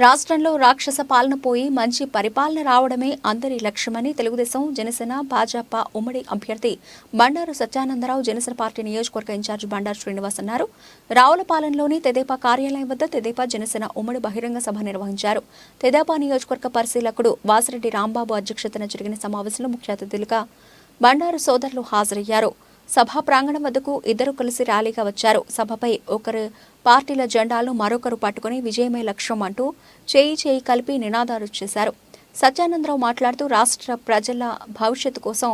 రాష్ట్రంలో రాక్షస పాలన పోయి మంచి పరిపాలన రావడమే అందరి లక్ష్యమని తెలుగుదేశం, జనసేన, భాజపా ఉమ్మడి అభ్యర్థి బండారు సత్యానందరావు జనసేన పార్టీ నియోజకవర్గ ఇన్ఛార్జి బండారు శ్రీనివాస్ అన్నారు. రావులపాలెంలోని తెదేపా కార్యాలయం వద్ద తెదేపా జనసేన ఉమ్మడి బహిరంగ సభ నిర్వహించారు. తెదేపా నియోజకవర్గ పరిశీలకుడు వాసిరెడ్డి రాంబాబు అధ్యక్షతన జరిగిన సమావేశంలో ముఖ్య అతిథులుగా బండారు సోదరులు హాజరయ్యారు. సభా ప్రాంగణం వద్దకు ఇద్దరు కలిసి ర్యాలీగా వచ్చారు. సభపై ఒకరు పార్టీల జెండాలను మరొకరు పట్టుకుని విజయమే లక్ష్యం అంటూ చేయి కలిపి నినాదాలు చేశారు. సత్యానందరావు మాట్లాడుతూ రాష్ట్ర ప్రజల భవిష్యత్తు కోసం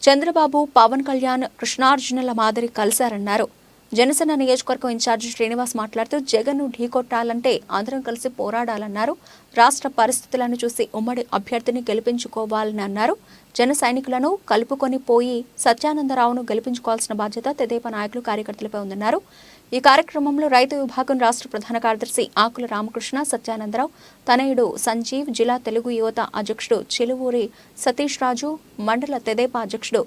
చంద్రబాబు, పవన్ కళ్యాణ్ కృష్ణార్జునుల మాదిరి కలిశారన్నారు. జనసేన నియోజకవర్గం ఇన్ఛార్జి శ్రీనివాస్ మాట్లాడుతూ జగన్ను ఢీకొట్టాలంటే అందరం కలిసి పోరాడాలన్నారు. రాష్ట్ర పరిస్థితులను చూసి ఉమ్మడి అభ్యర్థిని గెలిపించుకోవాలని అన్నారు. జన సైనికులను కలుపుకొని పోయి సత్యానందరావును గెలిపించుకోవాల్సిన బాధ్యత తెదేపా నాయకులు కార్యకర్తలపై ఉందన్నారు. ఈ కార్యక్రమంలో రైతు విభాగం రాష్ట్ర ప్రధాన కార్యదర్శి ఆకుల రామకృష్ణ, సత్యానందరావు తనయుడు సంజీవ్, జిల్లా తెలుగు యువత అధ్యక్షుడు చిలువూరి సతీష్ రాజు, మండల తెదేపా అధ్యక్షుడు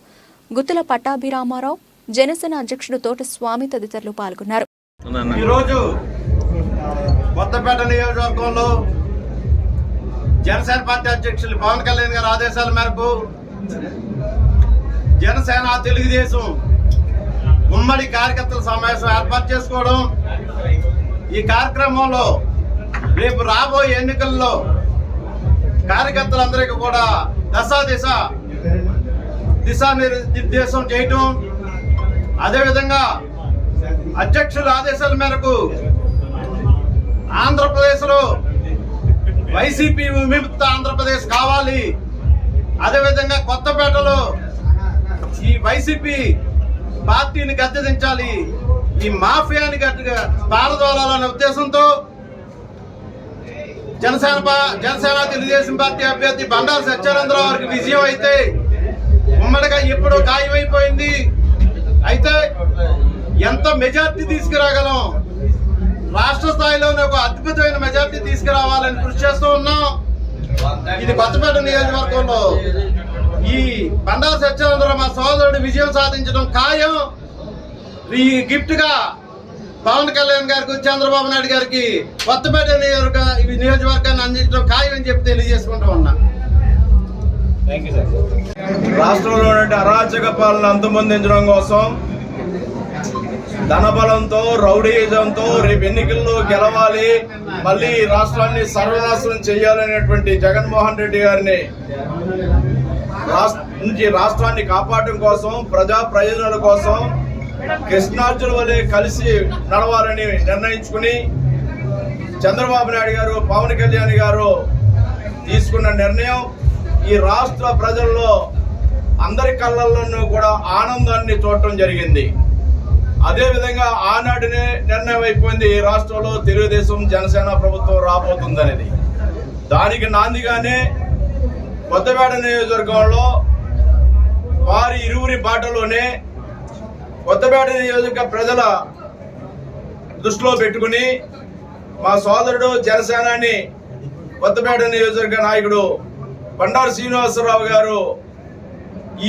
గుత్తుల పట్టాభిరామారావు, జనసేన అధ్యక్షుడు తోట స్వామి తదితరులు పాల్గొన్నారు. ఈరోజు కొత్తపేట నియోజకవర్గంలో జనసేన పార్టీ అధ్యక్షులు పవన్ కళ్యాణ్ గారి ఆదేశాల మేరకు జనసేన, తెలుగుదేశం ఉమ్మడి కార్యకర్తల సమావేశం ఏర్పాటు చేసుకోవడం, ఈ కార్యక్రమంలో రేపు రాబోయే ఎన్నికల్లో కార్యకర్తలందరికీ కూడా దిశానిర్దేశం చేయటం, అదేవిధంగా అధ్యక్షుల ఆదేశాల మేరకు ఆంధ్రప్రదేశ్లో వైసీపీ విముక్త ఆంధ్రప్రదేశ్ కావాలి, అదేవిధంగా కొత్తపేటలో ఈ వైసీపీ పార్టీని గద్దెదించాలి, ఈ మాఫియాని గట్టిగా పారదోలాలనే ఉద్దేశంతో జనసేన తెలుగుదేశం పార్టీ అభ్యర్థి బండారు సత్యానందరావు గారికి విజయం అయితే ఉమ్మడిగా ఎప్పుడో ఖాయమైపోయింది. అయితే ఎంత మెజార్టీ తీసుకురాగలం, రాష్ట్ర స్థాయిలోనే ఒక అద్భుతమైన మెజార్టీ తీసుకురావాలని కృషి చేస్తూ ఉన్నాం. ఇది కొత్తపేట నియోజకవర్గంలో ఈ బండారు సత్యానందరావు మా సోదరుడు విజయం సాధించడం ఖాయం. ఈ గిఫ్ట్ గా పవన్ కళ్యాణ్ గారికి, చంద్రబాబు నాయుడు గారికి కొత్తపేట నియోజకవర్గాన్ని అందించడం ఖాయం అని చెప్పి తెలియజేసుకుంటూ ఉన్నా. రాష్ట్రంలో అరాచక పాలన అంతమొందించడం కోసం ధనబలంతో, రౌడీయిజంతో రేపు ఎన్నికల్లో గెలవాలి, మళ్ళీ రాష్ట్రాన్ని సర్వనాశనం చేయాలనేటువంటి జగన్మోహన్ రెడ్డి గారిని రాష్ట్రాన్ని కాపాడటం కోసం, ప్రజా ప్రయోజనాల కోసం కృష్ణార్జున వలె కలిసి నడవాలని నిర్ణయించుకుని చంద్రబాబు నాయుడు గారు, పవన్ కళ్యాణ్ గారు తీసుకున్న నిర్ణయం ఈ రాష్ట్ర ప్రజల్లో అందరి కళ్ళల్లోనూ కూడా ఆనందాన్ని చూడటం జరిగింది. అదేవిధంగా ఆనాటినే నిర్ణయం అయిపోయింది ఈ రాష్ట్రంలో తెలుగుదేశం, జనసేన ప్రభుత్వం రాబోతుందనేది. దానికి నాందిగానే కొత్తపేట నియోజకవర్గంలో వారి ఇరువురి బాటలోనే కొత్తపేట నియోజక ప్రజల దృష్టిలో పెట్టుకుని మా సోదరుడు జనసేనాని కొత్తపేట నియోజకవర్గ నాయకుడు బండారు శ్రీనివాసరావు గారు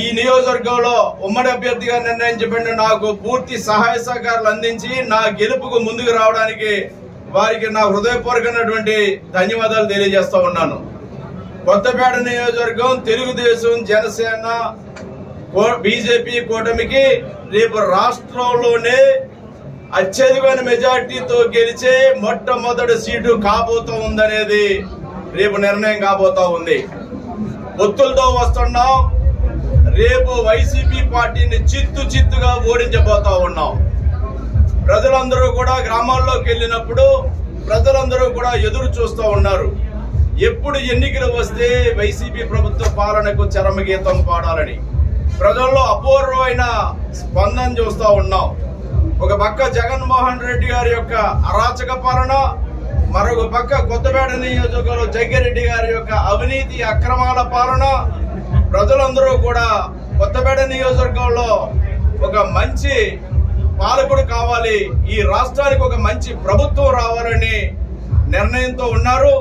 ఈ నియోజకవర్గంలో ఉమ్మడి అభ్యర్థిగా నిర్ణయించబడిన నాకు పూర్తి సహాయ సహకారాలు అందించి నా గెలుపుకు ముందుకు రావడానికి వారికి నా హృదయపూర్వకమైనటువంటి ధన్యవాదాలు తెలియజేస్తా ఉన్నాను. కొత్తపేట నియోజకవర్గం తెలుగుదేశం, జనసేన, బీజేపీ కూటమికి రేపు రాష్ట్రంలోనే అత్యధికమైన మెజార్టీతో గెలిచే మొట్టమొదటి సీటు కాబోతా ఉందనేది రేపు నిర్ణయం కాబోతా ఉంది. పొత్తులతో వస్తున్నాం. రేపు వైసీపీ పార్టీని చిత్తుగా ఓడించబోతా ఉన్నాం. ప్రజలందరూ కూడా గ్రామాల్లోకి వెళ్ళినప్పుడు ప్రజలందరూ కూడా ఎదురు చూస్తూ ఉన్నారు. ఎప్పుడు ఎన్నికలు వస్తే వైసీపీ ప్రభుత్వ పాలనకు చరమగీతం పాడాలని ప్రజల్లో అపూర్వమైన స్పందన చూస్తూ ఉన్నాం. ఒక పక్క జగన్మోహన్ రెడ్డి గారి యొక్క అరాచక పాలన, మరొక పక్క కొత్తపేట నియోజకవర్గంలో జగ్గిరెడ్డి గారి యొక్క అవినీతి అక్రమాల పాలన. ప్రజలందరూ కూడా కొత్తపేట నియోజకవర్గంలో ఒక మంచి పాలకుడు కావాలి, ఈ రాష్ట్రానికి ఒక మంచి ప్రభుత్వం రావాలని నిర్ణయంతో ఉన్నారు.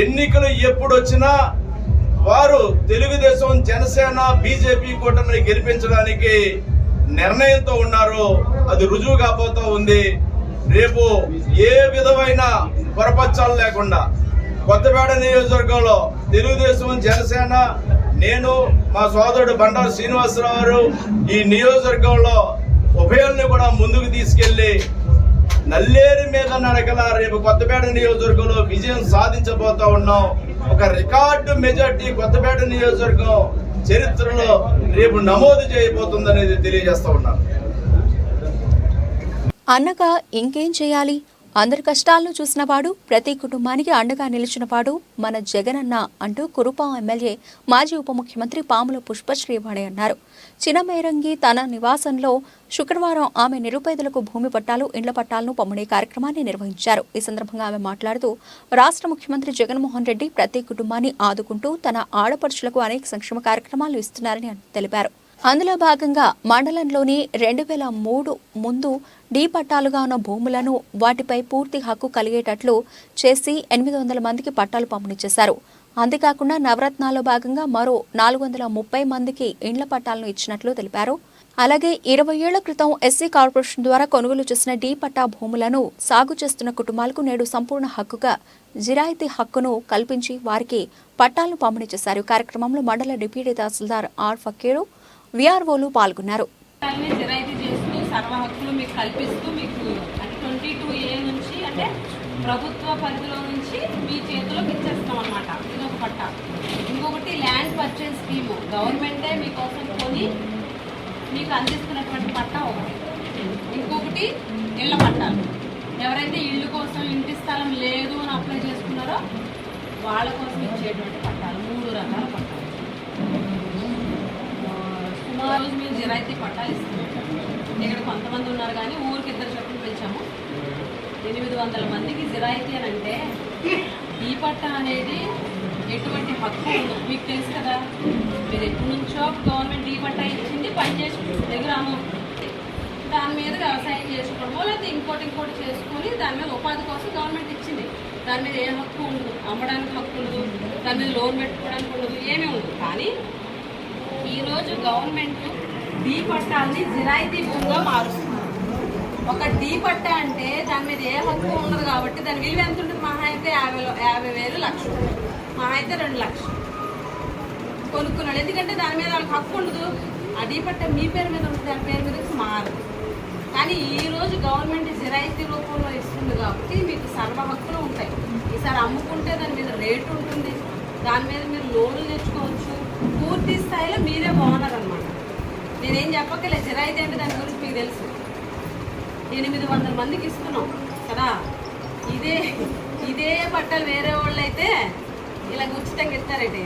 ఎన్నికలు ఎప్పుడు వచ్చినా వారు తెలుగుదేశం, జనసేన, బీజేపీ కూటమిని గెలిపించడానికి నిర్ణయంతో ఉన్నారు. అది రుజువు కాబోతూ ఉంది. రేపు ఏ విధమైన పొరపచ్చాలు లేకుండా కొత్తపేట నియోజకవర్గంలో తెలుగుదేశం, జనసేన, నేను, మా సోదరుడు బండారు శ్రీనివాసరావు గారు ఈ నియోజకవర్గంలో ఉభయాన్ని కూడా ముందుకు తీసుకెళ్లి నల్లేరు మీద నడకల రేపు కొత్తపేట నియోజకవర్గంలో విజయం సాధించబోతా ఉన్నాం. ఒక రికార్డు మెజార్టీ కొత్తపేట నియోజకవర్గం చరిత్రలో రేపు నమోదు చేయబోతుందనేది తెలియజేస్తా ఉన్నాను. అన్నగా ఇంకేం చేయాలి? అందరి కష్టాలను చూసినవాడు, ప్రతి కుటుంబానికి అండగా నిలిచినవాడు మన జగనన్న అంటూ కురుపాం ఎమ్మెల్యే మాజీ ఉప ముఖ్యమంత్రి పాముల పుష్పశ్రీవాణి అన్నారు. చినమేరంగి తన నివాసంలో శుక్రవారం ఆమె నిరుపేదలకు భూమి పట్టాలు, ఇండ్ల పట్టాలను పంపిణీ కార్యక్రమాన్ని నిర్వహించారు. ఈ సందర్భంగా ఆమె మాట్లాడుతూ రాష్ట్ర ముఖ్యమంత్రి జగన్మోహన్ రెడ్డి ప్రతి కుటుంబాన్ని ఆదుకుంటూ తన ఆడపడుచులకు అనేక సంక్షేమ కార్యక్రమాలు ఇస్తున్నారని తెలిపారు. అందులో భాగంగా మండలంలోని 2003 ముందు డి పట్టాలుగా ఉన్న భూములను వాటిపై పూర్తి హక్కు కలిగేటట్లు చేసి 800 మందికి పట్టాలు పంపిణీ చేశారు. అంతేకాకుండా నవరత్నాల్లో భాగంగా మరో 430 మందికి ఇండ్ల పట్టాలను ఇచ్చినట్లు తెలిపారు. అలాగే 20 ఏళ్ల క్రితం ఎస్సీ కార్పొరేషన్ ద్వారా కొనుగోలు చేసిన డి పట్టా భూములను సాగు చేస్తున్న కుటుంబాలకు నేడు సంపూర్ణ హక్కుగా జిరాయితీ హక్కును కల్పించి వారికి పట్టాలను పంపిణీ చేశారు. కార్యక్రమంలో మండల డిప్యూటీ తహసీల్దార్ ఆర్ ఫకీరు, విఆర్ఓలు పాల్గొన్నారు. జిరాయితీ చేస్తూ సర్వ హక్కులు మీకు కల్పిస్తూ మీకు అంటే 22A నుంచి అంటే ప్రభుత్వ పరిధిలో నుంచి మీ చేతిలోకి ఇచ్చేస్తాం అన్నమాట. ఇదొక పట్టా. ఇంకొకటి ల్యాండ్ పర్చేజ్ స్కీము, గవర్నమెంటే మీకోసం కొని మీకు అందిస్తున్నటువంటి పట్టా ఒకటి. ఇంకొకటి ఇళ్ల పట్టాలు. ఎవరైతే ఇళ్ళు కోసం ఇంటి స్థలం లేదు అని అప్లై చేసుకున్నారో వాళ్ళ కోసం ఇచ్చేటువంటి పట్టాలు 3 రకాల పట్టాలు. సుమారు రోజు మేము జిరాయితీ పట్టాలు ఇస్తున్నాం. ఇక్కడ కొంతమంది ఉన్నారు కానీ ఊరికి 2 చొప్పులు పెంచాము. 800 మందికి జిరాయితీ అని అంటే ఈ పట్టా అనేది ఎటువంటి హక్కు ఉండదు. మీకు తెలుసు కదా, మీరు ఎప్పటి నుంచో గవర్నమెంట్ ఈ పట్టా ఇచ్చింది, పనిచేసి దగ్గర దాని మీద వ్యవసాయం చేసుకోవడమో లేకపోతే ఇంకోటి చేసుకొని దాని మీద ఉపాధి కోసం గవర్నమెంట్ ఇచ్చింది. దాని మీద ఏ హక్కు ఉండదు, అమ్మడానికి హక్కు ఉండదు, దాని మీద లోన్ పెట్టుకోవడానికి ఉండదు, ఏమీ ఉండదు. కానీ ఈరోజు గవర్నమెంట్ డీ పట్టాలని జిరాయితీ భూమిగా మారుస్తుంది. ఒక డీ పట్టా అంటే దాని మీద ఏ హక్కు ఉండదు కాబట్టి దాని విలువ ఎంత ఉంటుంది? మహా అయితే 50,000 లక్షలు, మహా అయితే 2 లక్షలు కొనుక్కున్నాడు. ఎందుకంటే దాని మీద వాళ్ళకి హక్కు ఉండదు. ఆ డీ పట్టా మీ పేరు మీద ఉంటుంది, దాని పేరు మీద మారదు. కానీ ఈరోజు గవర్నమెంట్ జిరాయితీ రూపంలో ఇస్తుంది కాబట్టి మీకు సర్వ హక్కులు ఉంటాయి. ఈసారి అమ్ముకుంటే దాని మీద రేటు ఉంటుంది, దాని మీద మీరు లోన్లు తెచ్చుకోవచ్చు. పూర్తి స్థాయిలో మీరే ఓనర్ అనమాట. నేనేం చెప్పక్కలే, జిరాయితీ అంటే దాని గురించి మీకు తెలుసు. 800 మందికి ఇస్తున్నాం కదా. ఇదే పట్టాలు వేరే వాళ్ళు అయితే ఇలా ఉచితంగా ఇస్తారండి.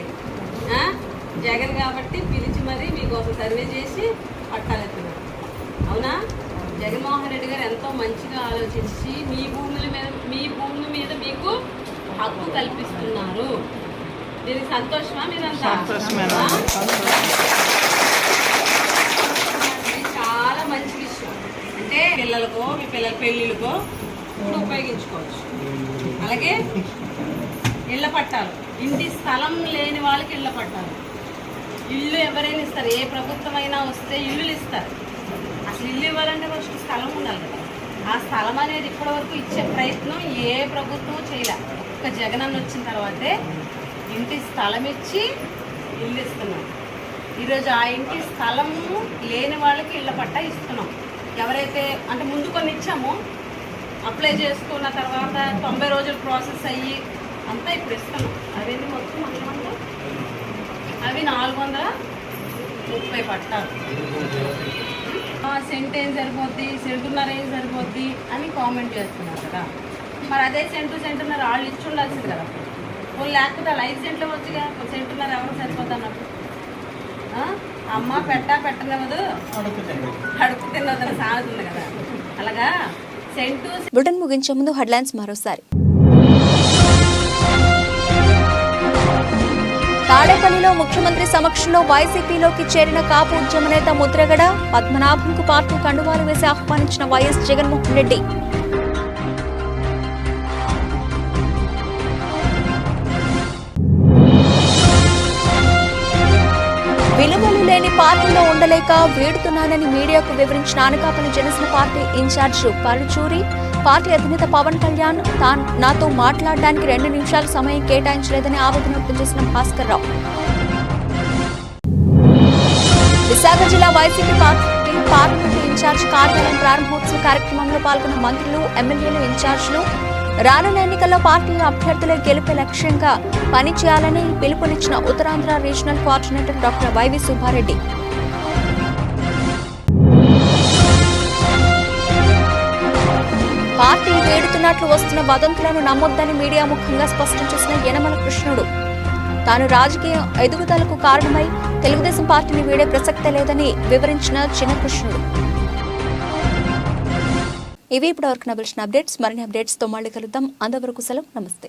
జగన్ కాబట్టి పిలిచి మరీ మీకోసం సర్వే చేసి పట్టాలు ఎత్తున్నారు. అవునా? జగన్మోహన్ రెడ్డి గారు ఎంతో మంచిగా ఆలోచించి మీ భూముల మీద మీకు హక్కు కల్పిస్తున్నారు. దీనికి సంతోషమా? మీరంతా చాలా మంచి విషయం. అంటే పిల్లలకో మీ పిల్లల పెళ్ళిళ్ళకో కూడా ఉపయోగించుకోవచ్చు. అలాగే ఇళ్ల పట్టాలు, ఇంటి స్థలం లేని వాళ్ళకి ఇళ్ల పట్టాలు. ఇల్లు ఎవరైనా ఇస్తారు, ఏ ప్రభుత్వం అయినా వస్తే ఇల్లులు ఇస్తారు. అసలు ఇల్లు ఇవ్వాలంటే ఫస్ట్ స్థలం ఉండాలి కదా. ఆ స్థలం అనేది ఇప్పటివరకు ఇచ్చే ప్రయత్నం ఏ ప్రభుత్వం చేయలే. ఒక్క జగనన్న వచ్చిన తర్వాతే ఇంటి స్థలం ఇచ్చి ఇల్లు ఇస్తున్నాం. ఈరోజు ఆ ఇంటి స్థలము లేని వాళ్ళకి ఇళ్ల పట్టా ఇస్తున్నాం. ఎవరైతే అంటే ముందు కొన్ని ఇచ్చామో అప్లై చేసుకున్న తర్వాత 90 రోజులు ప్రాసెస్ అయ్యి అంతా ఇప్పుడు ఇస్తున్నాం. అవన్నీ మొత్తం అంతా అవి 430 పట్టాలు. సెంట్ ఏం సరిపోద్ది, సెంటున్నర ఏం సరిపోద్ది అని కామెంట్ చేస్తున్నారు కదా. మరి అదే సెంటున్నర వాళ్ళు ఇచ్చి ఉండాల్సింది కదా. వాళ్ళు లేకపోతే వాళ్ళు 5 సెంట్లు వచ్చిగా, సెంటున్నర ఎవరు సరిపోద్ది అన్నప్పుడు. అమ్మ పెట్టనివ్వదు అడుగు తిన్నదని సాగుతుంది కదా. అలాగా బులెటిన్ ముగించే ముందు హెడ్లైన్స్ మరోసారి. తాడేపల్లిలో ముఖ్యమంత్రి సమక్షంలో వైసీపీలోకి చేరిన కాపు ఉద్యమ నేత ముద్రగడ పద్మనాభంకు పార్టీ కండువాలు వేసి ఆహ్వానించిన వైఎస్ జగన్మోహన్ రెడ్డి. విలువలు లేని పార్టీలో ఉండలేక వీడుతున్నానని మీడియాకు వివరించిన Anakapalli Janasena party incharge Paruchuri. Party అధినేత పవన్ కళ్యాణ్ నాతో మాట్లాడడానికి 2 నిమిషాల సమయం కేటాయించలేదని ఆవేదన వ్యక్తం చేసిన భాస్కర్ రావు. విశాఖ జిల్లా వైసీపీ పార్టీ పార్లమెంటు ఇన్ఛార్జ్ కార్యాలయం ప్రారంభోత్సవ కార్యక్రమంలో పాల్గొన్న మంత్రులు, ఎమ్మెల్యేలు, ఇన్ఛార్జీలు రానున్న ఎన్నికల్లో పార్టీ అభ్యర్థులే గెలిపే లక్ష్యంగా పనిచేయాలని పిలుపునిచ్చిన Uttarandhra regional coordinator doctor YV Subba Reddy. Party వేడుతున్నట్లు వస్తున్న వదంతులను నమ్మొద్దని మీడియా ముఖంగా స్పష్టం చేసిన యనమల కృష్ణుడు. తాను రాజకీయ ఎదుగుదలకు కారణమై తెలుగుదేశం పార్టీని వీడే ప్రసక్తే లేదని వివరించిన చిన్నకృష్ణుడు. ఇవి ఇప్పటివరకు నబిల్సిన అప్డేట్స్. మరిన్ని అప్డేట్స్తో మళ్ళీ కలుద్దాం. అంతవరకు సెలవు. నమస్తే.